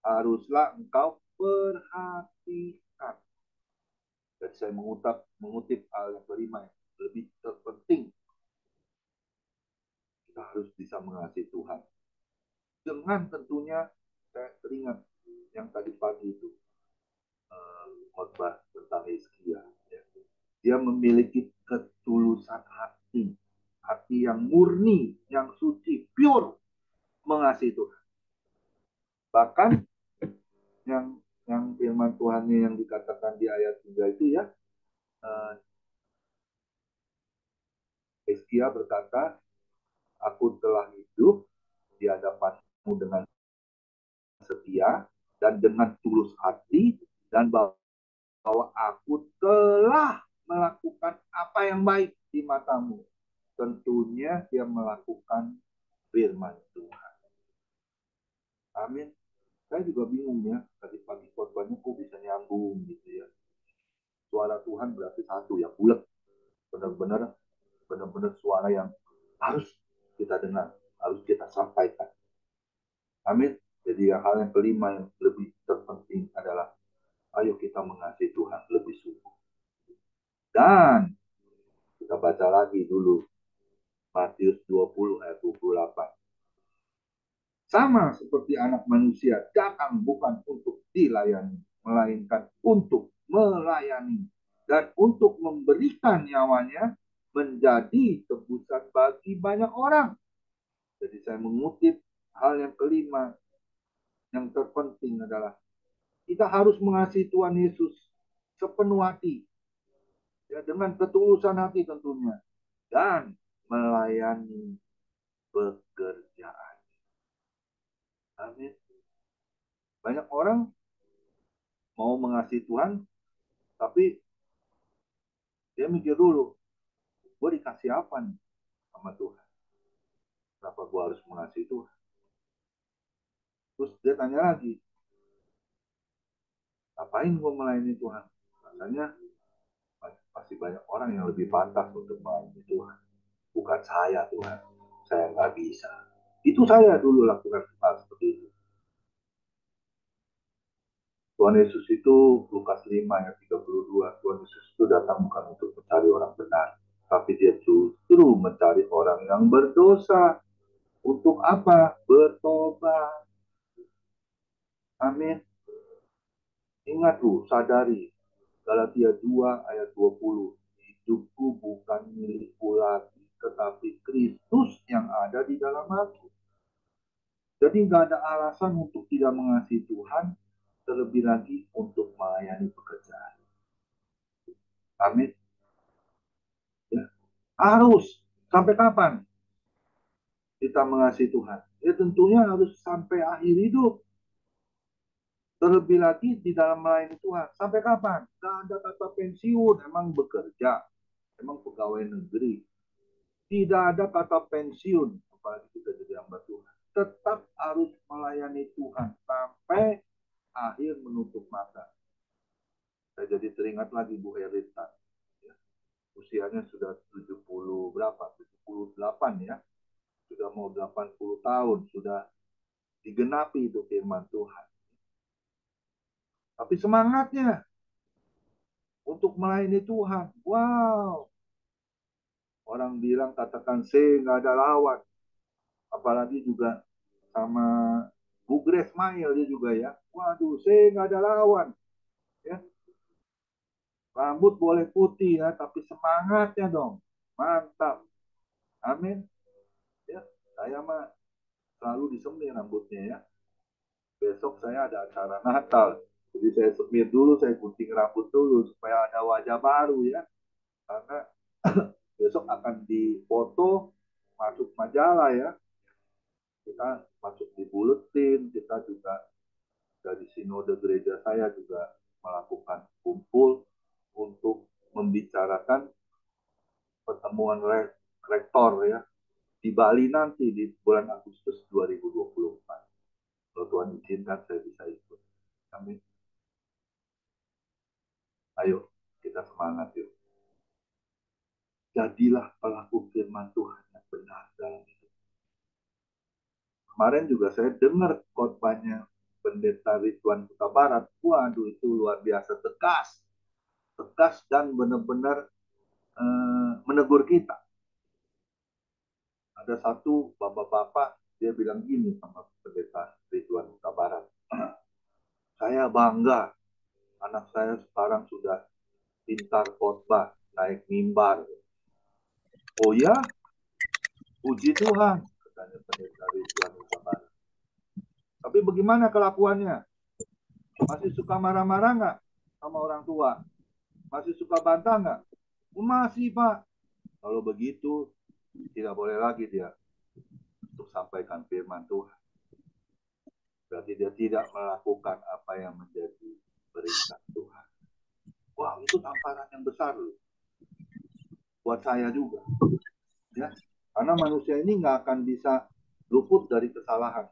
B: haruslah engkau perhatikan. Dan saya mengutip hal yang kelima yang lebih terpenting. Kita harus bisa mengasihi Tuhan. Dengan tentunya saya teringat yang tadi pagi itu khotbah tentang Hizkia. Ya. Dia memiliki ketulusan hati, hati yang murni, yang suci, pure, mengasihi Tuhan. Bahkan yang firman Tuhannya yang dikatakan di ayat 3 itu ya, Hizkia berkata, aku telah hidup di hadapanmu dengan setia dan dengan tulus hati dan bahwa aku telah melakukan apa yang baik di matamu. Tentunya dia melakukan firman Tuhan. Amin. Saya juga bingung ya, tadi pagi khotbahnya kok bisa nyambung gitu ya. Suara Tuhan berarti satu yang bulat. Benar-benar suara yang harus kita dengar, harus kita sampaikan. Amin. Jadi hal yang kelima yang lebih terpenting adalah ayo kita mengasihi Tuhan lebih sungguh. Dan kita baca lagi dulu Matius 20 ayat 28. Sama seperti anak manusia datang bukan untuk dilayani, melainkan untuk melayani dan untuk memberikan nyawanya menjadi tebusan bagi banyak orang. Jadi saya mengutip hal yang kelima yang terpenting adalah kita harus mengasihi Tuhan Yesus sepenuh hati, ya, dengan ketulusan hati tentunya, dan melayani pekerjaan. Amin. Banyak orang mau mengasihi Tuhan, tapi dia mikir dulu, gue dikasih apa nih sama Tuhan? Kenapa gue harus mengasihi Tuhan? Terus dia tanya lagi, ngapain gue melayani Tuhan? Rasanya masih banyak orang yang lebih pantas untuk melayani Tuhan. Bukan saya Tuhan, saya nggak bisa. Itu saya dulu lakukan hal seperti itu. Tuhan Yesus itu Lukas 5 ayat 32. Tuhan Yesus itu datang bukan untuk mencari orang benar, tapi dia justru mencari orang yang berdosa. Untuk apa? Bertobat. Amin. Ingat tuh, sadari. Galatia 2 ayat 20. Hidupku bukan milikku lagi, tetapi Kristus yang ada di dalam aku. Jadi nggak ada alasan untuk tidak mengasihi Tuhan, terlebih lagi untuk melayani pekerjaan. Amin. Ya. Harus. Sampai kapan kita mengasihi Tuhan? Ya tentunya harus sampai akhir hidup. Terlebih lagi di dalam melayani Tuhan. Sampai kapan? Gak ada kata pensiun. Emang bekerja. Emang pegawai negeri. Tidak ada kata pensiun. Apalagi kita jadi hamba Tuhan. Tetap harus melayani Tuhan. Sampai akhir menutup mata. Saya jadi teringat lagi Bu Erita. Ya. Usianya sudah 70 berapa? 78 ya. Sudah mau 80 tahun. Sudah digenapi itu firman Tuhan. Tapi semangatnya untuk melayani Tuhan. Wow. Orang bilang katakan C nggak ada lawan. Apalagi juga sama Bu Grace Mail dia juga ya. Waduh, saya nggak ada lawan. Ya. Rambut boleh putih ya, tapi semangatnya dong. Mantap. Amin. Ya, saya mah selalu disemir rambutnya ya. Besok saya ada acara Natal. Jadi saya semir dulu, saya gunting rambut dulu supaya ada wajah baru ya. Karena besok akan difoto masuk majalah ya. Kita masuk di buletin, kita juga dari sinode gereja saya juga melakukan kumpul untuk membicarakan pertemuan rektor ya di Bali nanti di bulan Agustus 2024. Kalau Tuhan izinkan saya bisa ikut. Amin. Ayo kita semangat yuk. Jadilah pelaku firman Tuhan yang benar dalam hidup. Kemarin juga saya dengar khotbahnya Pendeta Ridwan Huta Barat. Waduh, itu luar biasa tegas. Tegas dan benar-benar menegur kita. Ada satu bapak-bapak, dia bilang gini sama Pendeta Ridwan Huta Barat. Saya bangga, anak saya sekarang sudah pintar khotbah, naik mimbar. Oh ya? Puji Tuhan, katanya Pendeta Ridwan Huta Barat. Tapi bagaimana kelakuannya? Masih suka marah-marah nggak sama orang tua? Masih suka bantah nggak? Masih, Pak. Kalau begitu, tidak boleh lagi dia untuk sampaikan firman Tuhan. Berarti dia tidak melakukan apa yang menjadi perintah Tuhan. Wah, itu tamparan yang besar loh. Buat saya juga. Ya, karena manusia ini nggak akan bisa luput dari kesalahan.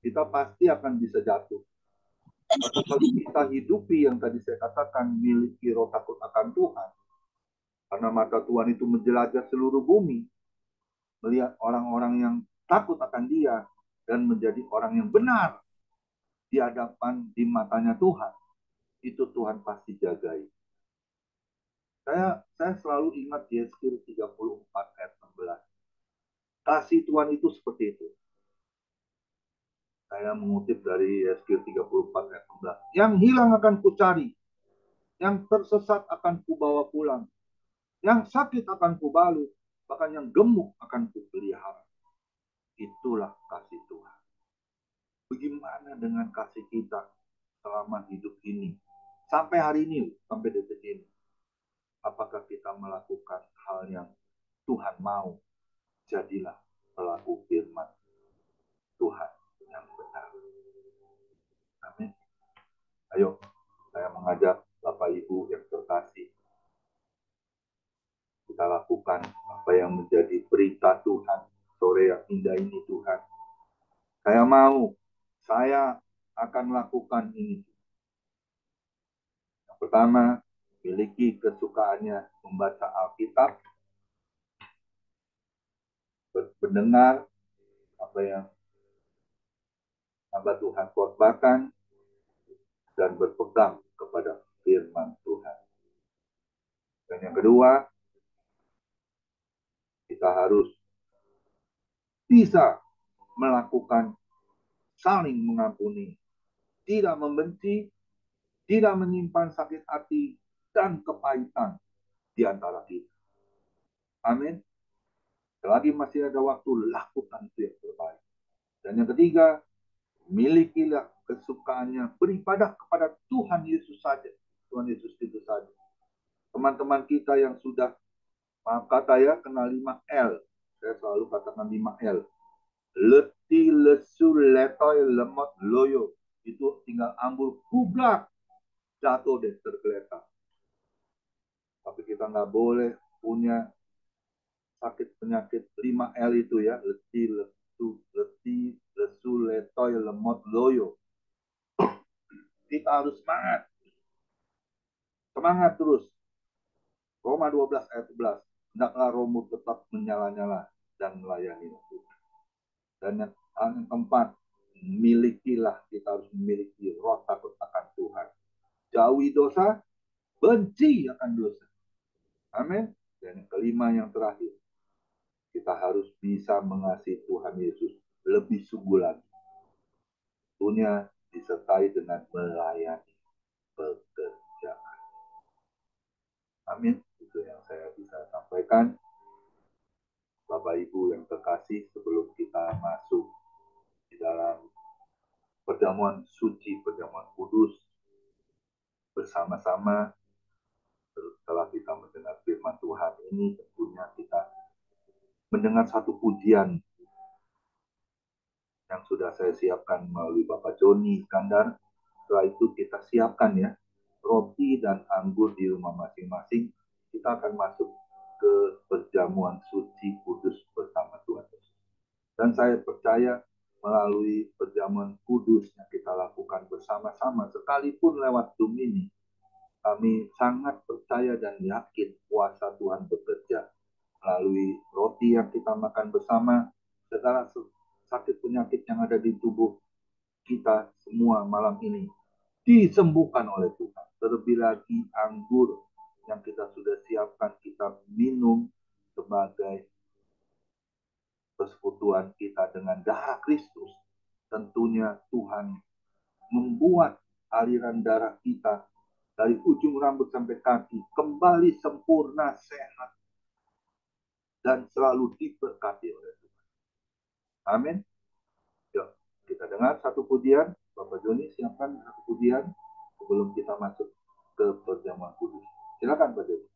B: Kita pasti akan bisa jatuh. Tapi kalau kita hidupi yang tadi saya katakan, miliki roh takut akan Tuhan, karena mata Tuhan itu menjelajah seluruh bumi, melihat orang-orang yang takut akan Dia, dan menjadi orang yang benar di hadapan, di matanya Tuhan, itu Tuhan pasti jagai. Saya selalu ingat Yesaya 34 ayat 16. Kasih Tuhan itu seperti itu. Saya mengutip dari Yesaya 34 ayat 16. Yang hilang akan kucari, yang tersesat akan kubawa pulang, yang sakit akan kubalut, bahkan yang gemuk akan kupelihara. Itulah kasih Tuhan. Bagaimana dengan kasih kita selama hidup ini? Sampai hari ini, sampai detik ini. Apakah kita melakukan hal yang Tuhan mau? Jadilah pelaku firman Tuhan yang benar. Amin. Ayo, saya mengajak Bapak Ibu yang terkasih. Kita lakukan apa yang menjadi perintah Tuhan. Sore yang indah ini Tuhan. Saya mau, saya akan lakukan ini. Yang pertama, miliki kesukaannya membaca Alkitab, mendengar apa yang hamba Tuhan khotbahkan, dan berpegang kepada firman Tuhan. Dan yang kedua, kita harus bisa melakukan saling mengampuni, tidak membenci, tidak menyimpan sakit hati dan kepahitan di antara kita. Amin. Selagi masih ada waktu, lakukan itu yang terbaik. Dan yang ketiga, milikilah kesukaannya beribadah kepada Tuhan Yesus saja. Tuhan Yesus itu saja. Teman-teman kita yang sudah, maaf kata ya, kena 5L. Saya selalu katakan 5L. Letih, lesu, letoy, lemot, loyo. Itu tinggal ambil kublak. Jatuh deh tergeletak. Tapi kita nggak boleh punya sakit penyakit 5L itu ya. Letih, lesu, letoy, lemot, loyo. Kita harus semangat. Semangat terus. Roma 12 ayat 11. Hendaklah rohmu tetap menyala-nyala dan melayani Tuhan. Dan yang keempat, milikilah, kita harus memiliki roh takut akan Tuhan. Jauhi dosa, benci akan dosa. Amin. Dan yang kelima, yang terakhir, kita harus bisa mengasihi Tuhan Yesus lebih sungguh lagi. tentunya disertai dengan melayani pekerjaan. Amin. Itu yang saya bisa sampaikan. Bapak Ibu yang terkasih, sebelum kita masuk di dalam perjamuan suci, perjamuan kudus bersama-sama, setelah kita mendengar firman Tuhan ini, tentunya kita mendengar satu pujian yang sudah saya siapkan melalui Bapak Joni Iskandar. Setelah itu kita siapkan ya, roti dan anggur di rumah masing-masing. Kita akan masuk ke perjamuan suci kudus bersama Tuhan Yesus. Dan saya percaya melalui perjamuan kudus yang kita lakukan bersama-sama, sekalipun lewat Zoom ini, kami sangat percaya dan yakin kuasa Tuhan bekerja melalui roti yang kita makan bersama. Segala sakit penyakit yang ada di tubuh kita semua malam ini disembuhkan oleh Tuhan. Terlebih lagi anggur yang kita sudah siapkan, kita minum sebagai persekutuan kita dengan darah Kristus. Tentunya Tuhan membuat aliran darah kita dari ujung rambut sampai kaki kembali sempurna, sehat, dan selalu diberkati oleh Tuhan. Amin. Yuk, kita dengar satu pujian. Bapak Joni siapkan satu pujian sebelum kita masuk ke perjamuan kudus. Silakan Pak Joni.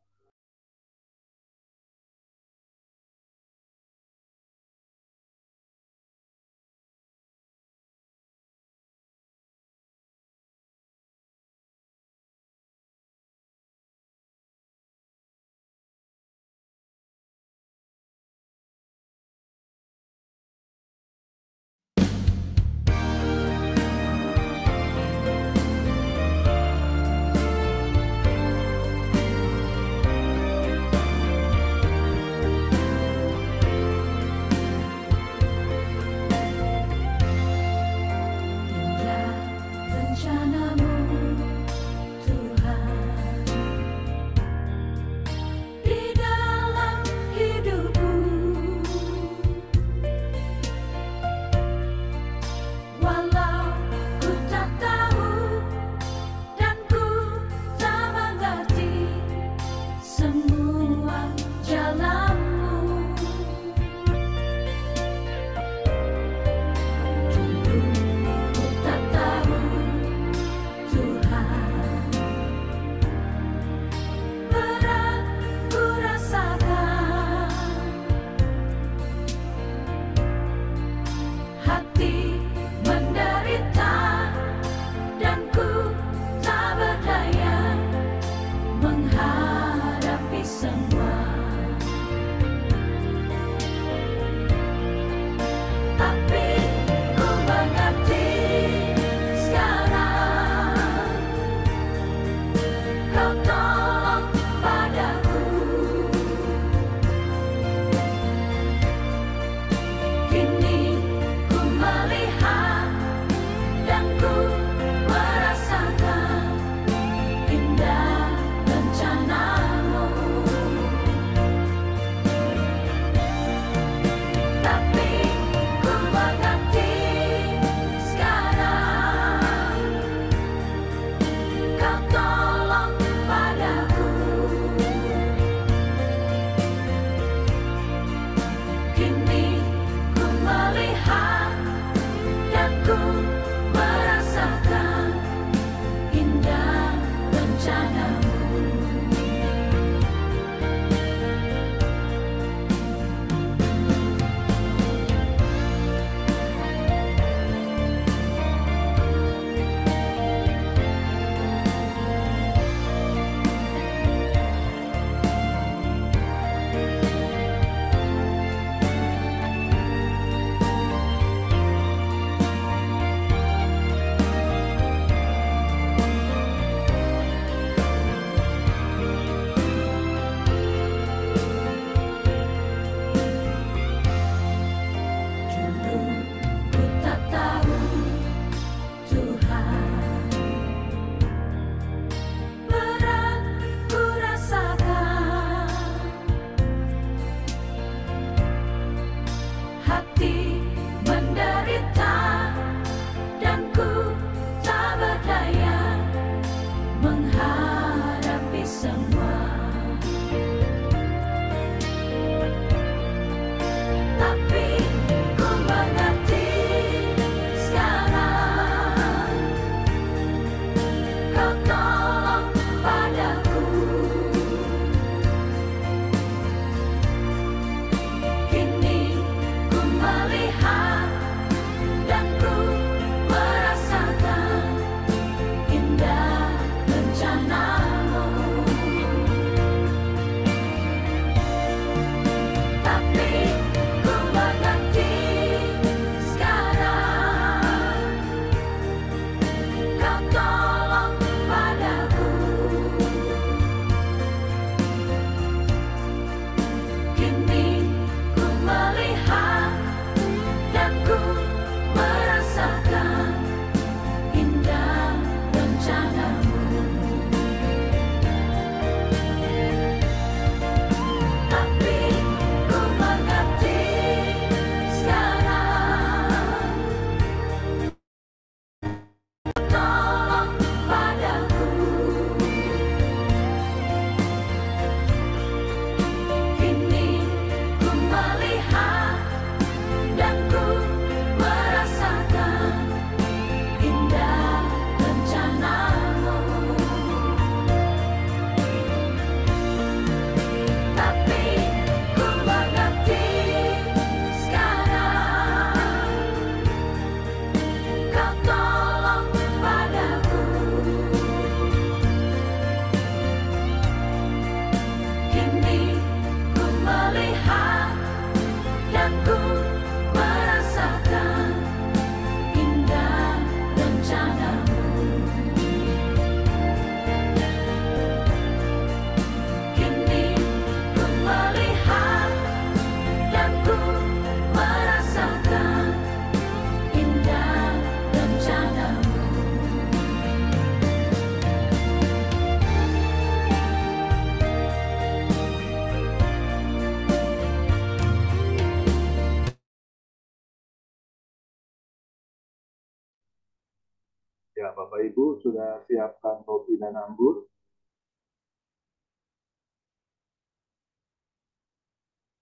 B: Bapak Ibu sudah siapkan roti dan anggur.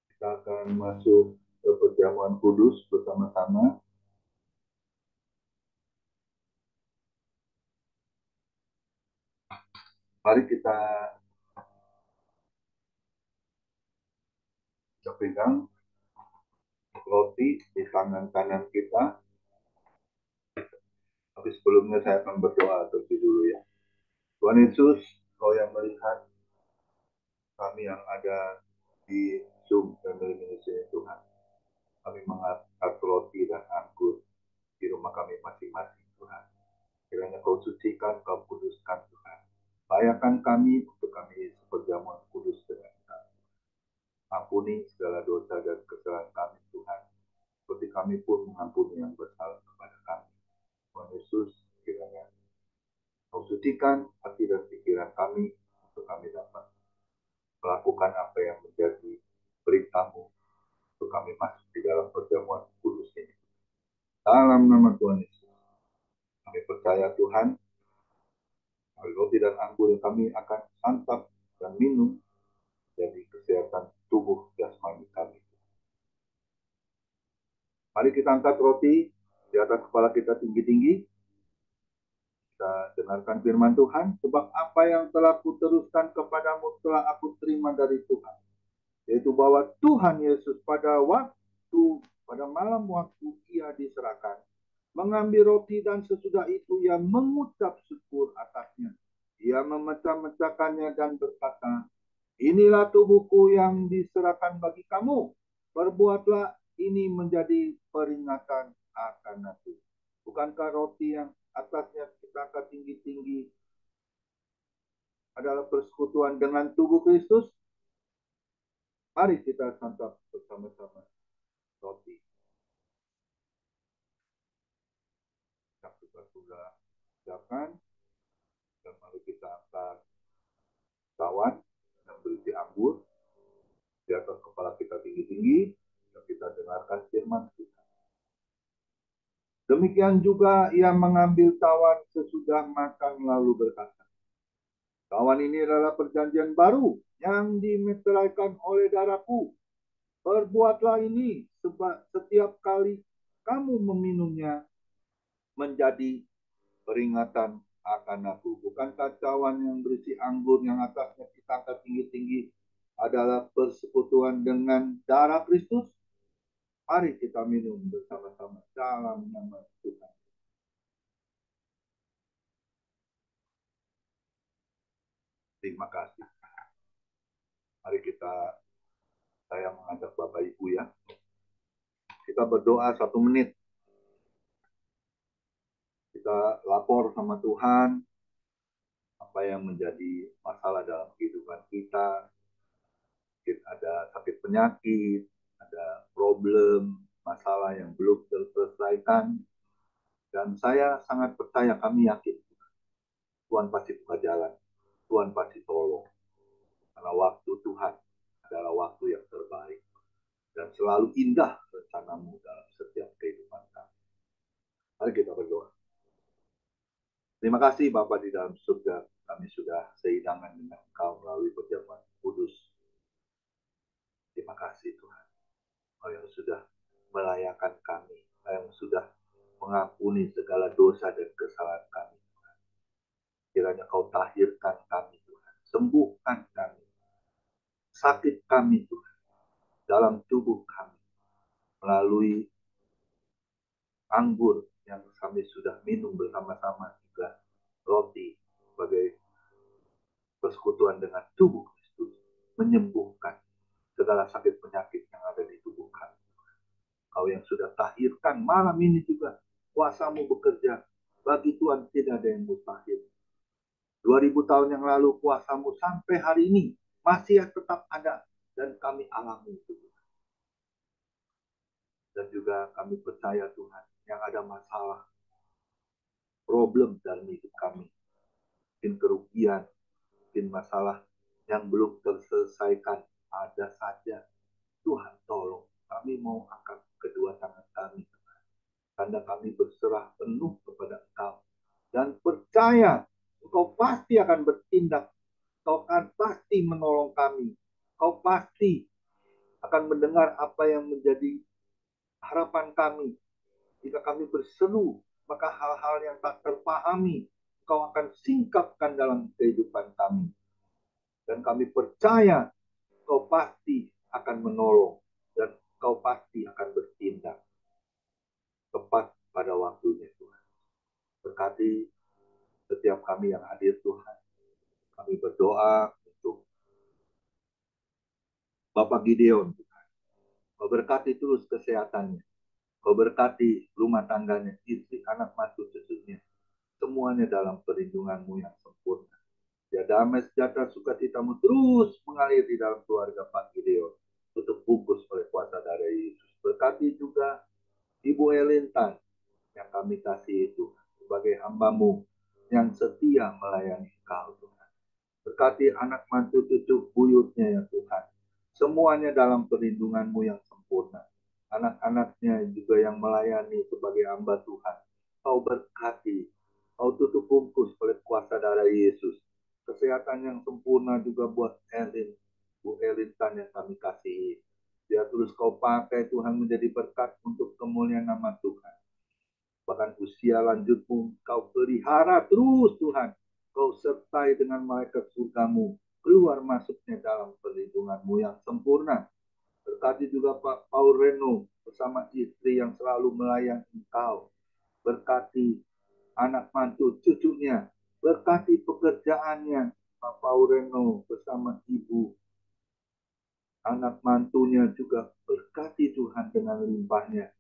B: Kita akan masuk ke perjamuan kudus bersama-sama. Mari kita pegang roti di tangan kanan kita. Tapi sebelumnya saya akan berdoa terlebih dulu ya. Tuhan Yesus, Kau yang melihat kami yang ada di Zoom Family Ministry Tuhan. Kami mengangkat roti dan anggur di rumah kami masing-masing Tuhan. Kiranya Kau sucikan, Kau kuduskan Tuhan. Layakan kami untuk kami seperjamuan kudus dengan kami. Ampuni segala dosa dan kesalahan kami Tuhan. Seperti kami pun mengampuni yang bersalah kepada kami. Tuhan Yesus, kiranya Kau sucikan hati dan pikiran kami untuk kami dapat melakukan apa yang menjadi perintah-Mu untuk kami masuk di dalam perjamuan kudus ini. Dalam nama Tuhan Yesus, kami percaya Tuhan, roti dan anggur yang kami akan santap dan minum jadi kesehatan tubuh jasmani kami. Mari kita angkat roti di atas kepala kita tinggi-tinggi. Kita dengarkan firman Tuhan, sebab apa yang telah kuteruskan kepadamu telah aku terima dari Tuhan. Yaitu bahwa Tuhan Yesus pada malam waktu ia diserahkan, mengambil roti dan sesudah itu ia mengucap syukur atasnya. Ia memecah-mecahkannya dan berkata, inilah tubuhku yang diserahkan bagi kamu. Perbuatlah ini menjadi peringatan akan aku. Bukankah roti yang atasnya kita angkat tinggi-tinggi adalah persekutuan dengan tubuh Kristus? Mari kita santap bersama-sama roti. Yang kita sudah siapkan, dan mari kita angkat cawan yang berisi anggur di atas kepala kita tinggi-tinggi, dan kita dengarkan firman Tuhan. Demikian juga ia mengambil cawan sesudah makan lalu berkata, cawan ini adalah perjanjian baru yang dimeteraikan oleh darahku. Perbuatlah ini sebab setiap kali kamu meminumnya menjadi peringatan akan aku. Bukankah cawan yang berisi anggur yang atasnya kita angkat tinggi-tinggi adalah persekutuan dengan darah Kristus? Mari kita minum bersama-sama dalam nama Tuhan. Terima kasih. Mari saya mengajak Bapak Ibu ya. Kita berdoa 1 menit. Kita lapor sama Tuhan apa yang menjadi masalah dalam kehidupan kita. Mungkin ada sakit penyakit, ada problem, masalah yang belum terselesaikan. Dan saya sangat percaya, kami yakin Tuhan pasti buka jalan, Tuhan pasti tolong. Karena waktu Tuhan adalah waktu yang terbaik. Dan selalu indah rencanamu dalam setiap kehidupan kami. Mari kita berdoa. Terima kasih Bapa di dalam surga, kami sudah seidangan dengan Engkau melalui perjamuan kudus. Terima kasih Tuhan, Kau yang sudah melayakan kami, Kau yang sudah mengampuni segala dosa dan kesalahan kami. Tuhan. Kiranya Kau tahirkan kami Tuhan, sembuhkan kami, sakit kami Tuhan, dalam tubuh kami, melalui anggur yang kami sudah minum bersama-sama, juga roti sebagai persekutuan dengan tubuh Kristus, menyembuhkan segala sakit penyakit yang ada di tubuh kami. Kau yang sudah tahirkan malam ini juga, kuasamu bekerja. Bagi Tuhan tidak ada yang mustahil. 2000 tahun yang lalu kuasamu sampai hari ini masih tetap ada dan kami alami itu. Dan juga kami percaya Tuhan yang ada masalah, problem dalam hidup kami. Mungkin kerugian, mungkin masalah yang belum terselesaikan, ada saja. Tuhan tolong, kami mau angkat kedua tangan kami. Karena kami berserah penuh kepada Engkau. dan percaya Engkau pasti akan bertindak. Engkau akan pasti menolong kami. Engkau pasti akan mendengar apa yang menjadi harapan kami. Jika kami berseru, maka hal-hal yang tak terpahami, Engkau akan singkapkan dalam kehidupan kami. Dan kami percaya Engkau pasti akan menolong. Dan Engkau pasti akan bertindak tepat pada waktunya, Tuhan. Berkati setiap kami yang hadir, Tuhan. Kami berdoa untuk Bapak Gideon, Tuhan. Kau berkati terus kesehatannya. Kau berkati rumah tangganya, istri, anak, mantu, cucunya. Semuanya dalam perlindungan-Mu yang sempurna. Ya damai sejahtera sukacitamu terus mengalir di dalam keluarga Pak Gideon. Tutup bungkus oleh kuasa darah Yesus. Berkati juga Ibu Elintan yang kami kasih itu sebagai hamba-Mu yang setia melayani Engkau, Tuhan. Berkati anak mantu cucu buyutnya ya Tuhan. Semuanya dalam perlindungan-Mu yang sempurna. Anak-anaknya juga yang melayani sebagai hamba Tuhan. Kau berkati. Kau tutup bungkus oleh kuasa darah Yesus. Kesehatan yang sempurna juga buat Bu Elintan yang kami kasihi. Dia terus kau pakai Tuhan menjadi berkat untuk kemuliaan nama Tuhan. Bahkan usia lanjutmu kau pelihara terus Tuhan. Kau sertai dengan malaikat surgamu. Keluar masuknya dalam perlindunganmu yang sempurna. Berkati juga Pak Paul Reno bersama istri yang selalu melayani Engkau. Berkati anak mantu cucunya. Berkati pekerjaannya Pak Paul Reno bersama ibu. Anak mantunya juga berkati Tuhan dengan limpahnya.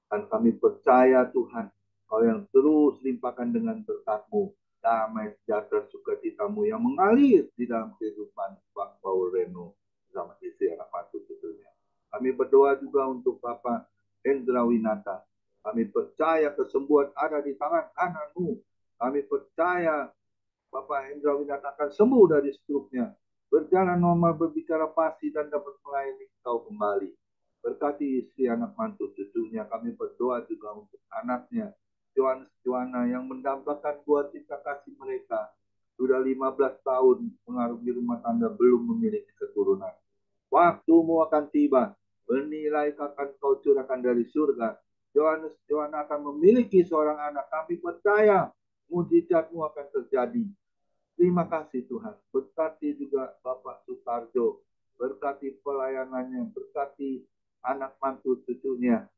B: Dan kami percaya Tuhan, Kau yang terus limpahkan dengan berkat-Mu, damai sejahtera sukacita-Mu yang mengalir di dalam kehidupan Pak Paul Reno bersama istri anak mantu cucunya. Kami berdoa juga untuk Bapak Hendra Winata. Kami percaya kesembuhan ada di tangan kanan-Mu. Kami percaya Bapak Hendra Winata akan sembuh dari struknya. Berjalan normal, berbicara pasti, dan dapat melayani Kau kembali. Berkati istri anak mantu cucunya. Kami berdoa juga untuk anaknya, Johannes yang mendambakan buat cinta kasih mereka. Sudah 15 tahun mengarungi rumah tangga belum memiliki keturunan. Waktumu akan tiba. Bernilai akan kau curahkan dari surga. Johannes akan memiliki seorang anak. Kami percaya mujizatmu akan terjadi. Terima kasih Tuhan. Berkati juga Bapak Sutarjo. Berkati pelayanannya. Berkati anak mantu cucunya.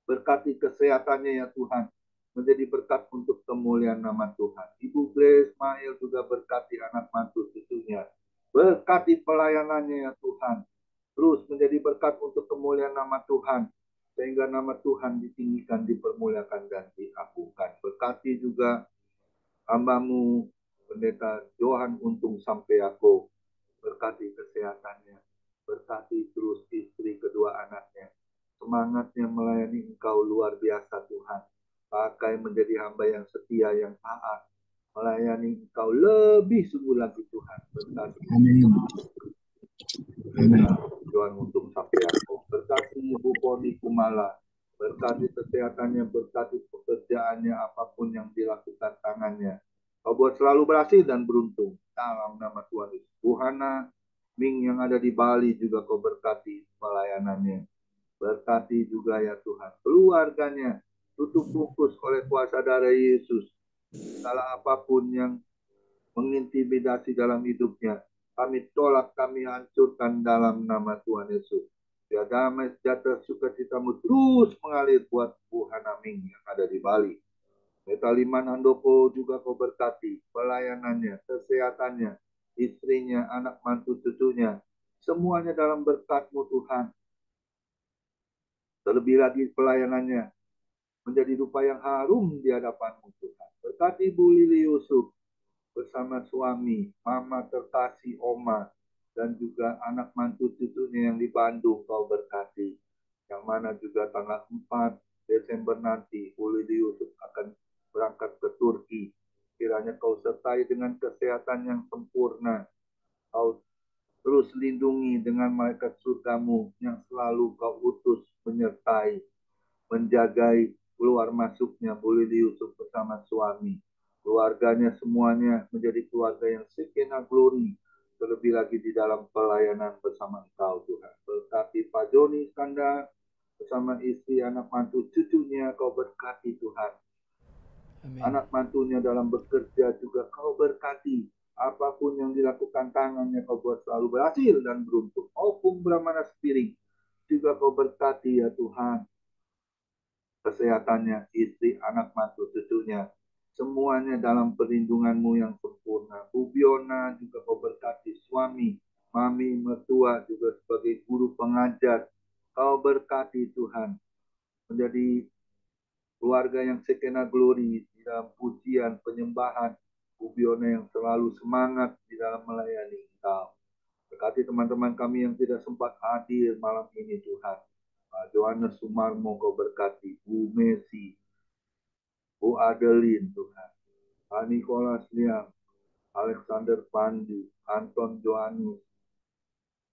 B: Berkati kesehatannya ya Tuhan. Menjadi berkat untuk kemuliaan nama Tuhan. Ibu Grace Mail juga berkati anak mantu cucunya. Berkati pelayanannya ya Tuhan. Terus menjadi berkat untuk kemuliaan nama Tuhan. Sehingga nama Tuhan ditinggikan, dipermuliakan, dan diagungkan. Berkati juga hamba-Mu Pendeta Johan Untung Sampeako, berkati kesehatannya, berkati terus istri kedua anaknya, semangatnya melayani Engkau luar biasa Tuhan, pakai menjadi hamba yang setia, yang taat, melayani Engkau lebih sungguh lagi Tuhan, berkati Johan Untung Sampeako, berkati Ibu Poni Kumala, berkati kesehatannya, berkati pekerjaannya, apapun yang dilakukan tangannya. Kau buat selalu berhasil dan beruntung. Dalam nama Tuhan Yesus. Buhana Ming yang ada di Bali juga kau berkati pelayanannya. Berkati juga ya Tuhan. Keluarganya tutup bungkus oleh kuasa darah Yesus. Segala apapun yang mengintimidasi dalam hidupnya. Kami tolak, kami hancurkan dalam nama Tuhan Yesus. Ya damai sejahtera sukacitamu terus mengalir buat Buhana Ming yang ada di Bali. Metaliman Handoko juga kau berkati, pelayanannya, kesehatannya, istrinya, anak mantu cucunya, semuanya dalam berkat-Mu Tuhan. Terlebih lagi pelayanannya menjadi rupa yang harum di hadapan-Mu Tuhan. Berkati Ibu Lili Yusuf bersama suami, mama terkasih, oma, dan juga anak mantu cucunya yang di Bandung kau berkati. Yang mana juga tanggal 4 Desember nanti, Bu Lili Yusuf akan berangkat ke Turki. Kiranya kau sertai dengan kesehatan yang sempurna. Kau terus lindungi dengan malaikat surgamu yang selalu kau utus menyertai, menjagai keluar masuknya Bu Lili Yusuf bersama suami. keluarganya semuanya menjadi keluarga yang Shekinah Glory, terlebih lagi di dalam pelayanan bersama Engkau Tuhan. Berkati Pak Joni Iskandar bersama istri, anak mantu, cucunya, Kau berkati Tuhan.
D: Amin.
B: Anak mantunya dalam bekerja juga Kau berkati. Apapun yang dilakukan tangannya Kau buat selalu berhasil dan beruntung. Opung Brahmana Spiring juga Kau berkati ya Tuhan. Kesehatannya, istri, anak mantu, cucunya, semuanya dalam perlindungan-Mu yang sempurna. Bu Biona juga Kau berkati, suami, mami, mertua juga sebagai guru pengajar. Kau berkati Tuhan, menjadi keluarga yang Shekinah Glory di dalam pujian, penyembahan. Bu Biona yang selalu semangat di dalam melayani Engkau. Berkati teman-teman kami yang tidak sempat hadir malam ini Tuhan. Pak Johannes Sumarmo Kau berkati, Bu Messi, Bu Adeline Tuhan, Pak Nicholas Liang, Alexander Pandi, Anton Johannes,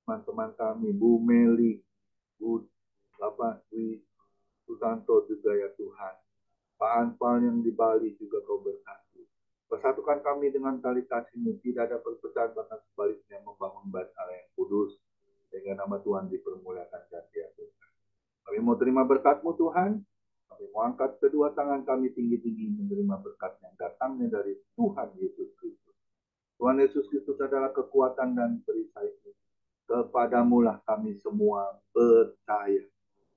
B: teman-teman kami, Bu Meli, Bu Bapak Dwi Susanto juga ya Tuhan. Pak Anpal yang di Bali juga Kau berkati. Persatukan kami dengan tali kasih-Mu, tidak ada perpecahan, bahkan sebaliknya membangun bait Allah yang kudus, sehingga nama Tuhan dipermuliakan dan diaturkan. Kami mau terima berkat-Mu Tuhan. Kami mau angkat kedua tangan kami tinggi-tinggi menerima berkat yang datangnya dari Tuhan Yesus Kristus. Tuhan Yesus Kristus adalah kekuatan dan perisai. Kepadamu-lah kami semua percaya.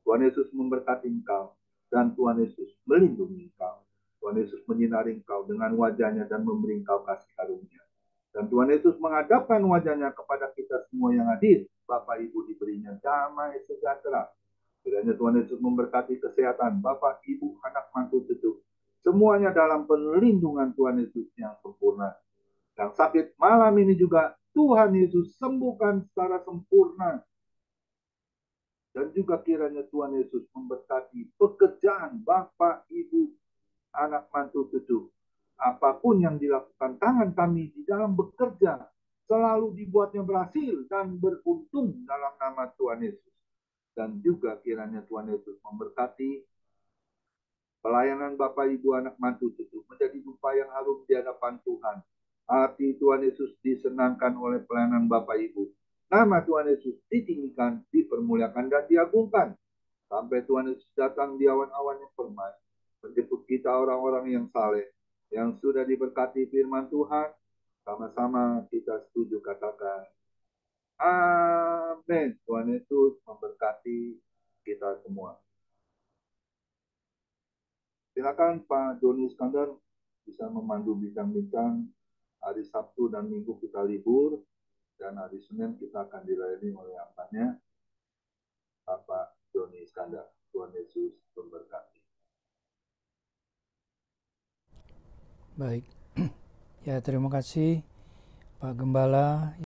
B: Tuhan Yesus memberkati engkau dan Tuhan Yesus melindungi engkau. Tuhan Yesus menyinari engkau dengan wajahnya dan memberi engkau kasih karunia. Dan Tuhan Yesus menghadapkan wajahnya kepada kita semua yang hadir. Bapak Ibu diberinya damai sejahtera. Kiranya Tuhan Yesus memberkati kesehatan Bapak, Ibu, anak, mantu, cucu. Semuanya dalam perlindungan Tuhan Yesus yang sempurna. Yang sakit malam ini juga Tuhan Yesus sembuhkan secara sempurna. Dan juga kiranya Tuhan Yesus memberkati pekerjaan Bapak, Ibu, anak, mantu, cucu. Apapun yang dilakukan tangan kami di dalam bekerja, selalu dibuatnya berhasil dan beruntung dalam nama Tuhan Yesus. Dan juga kiranya Tuhan Yesus memberkati pelayanan Bapak, Ibu, anak, mantu, cucu menjadi dupa yang harum di hadapan Tuhan. Hati Tuhan Yesus disenangkan oleh pelayanan Bapak, Ibu. Nama Tuhan Yesus ditinggikan, dipermuliakan, dan diagungkan. Sampai Tuhan Yesus datang di awan-awan yang permai, menjemput kita orang-orang yang saleh, yang sudah diberkati firman Tuhan. Sama-sama kita setuju katakan, amin. Tuhan Yesus memberkati kita semua. Silakan Pak Joni Iskandar bisa memandu bincang-bincang. Hari Sabtu dan Minggu kita libur, dan hari Senin kita akan dilayani oleh hambanya Bapak Joni Iskandar. Tuhan Yesus memberkati.
D: Baik. Ya, terima kasih Pak Gembala.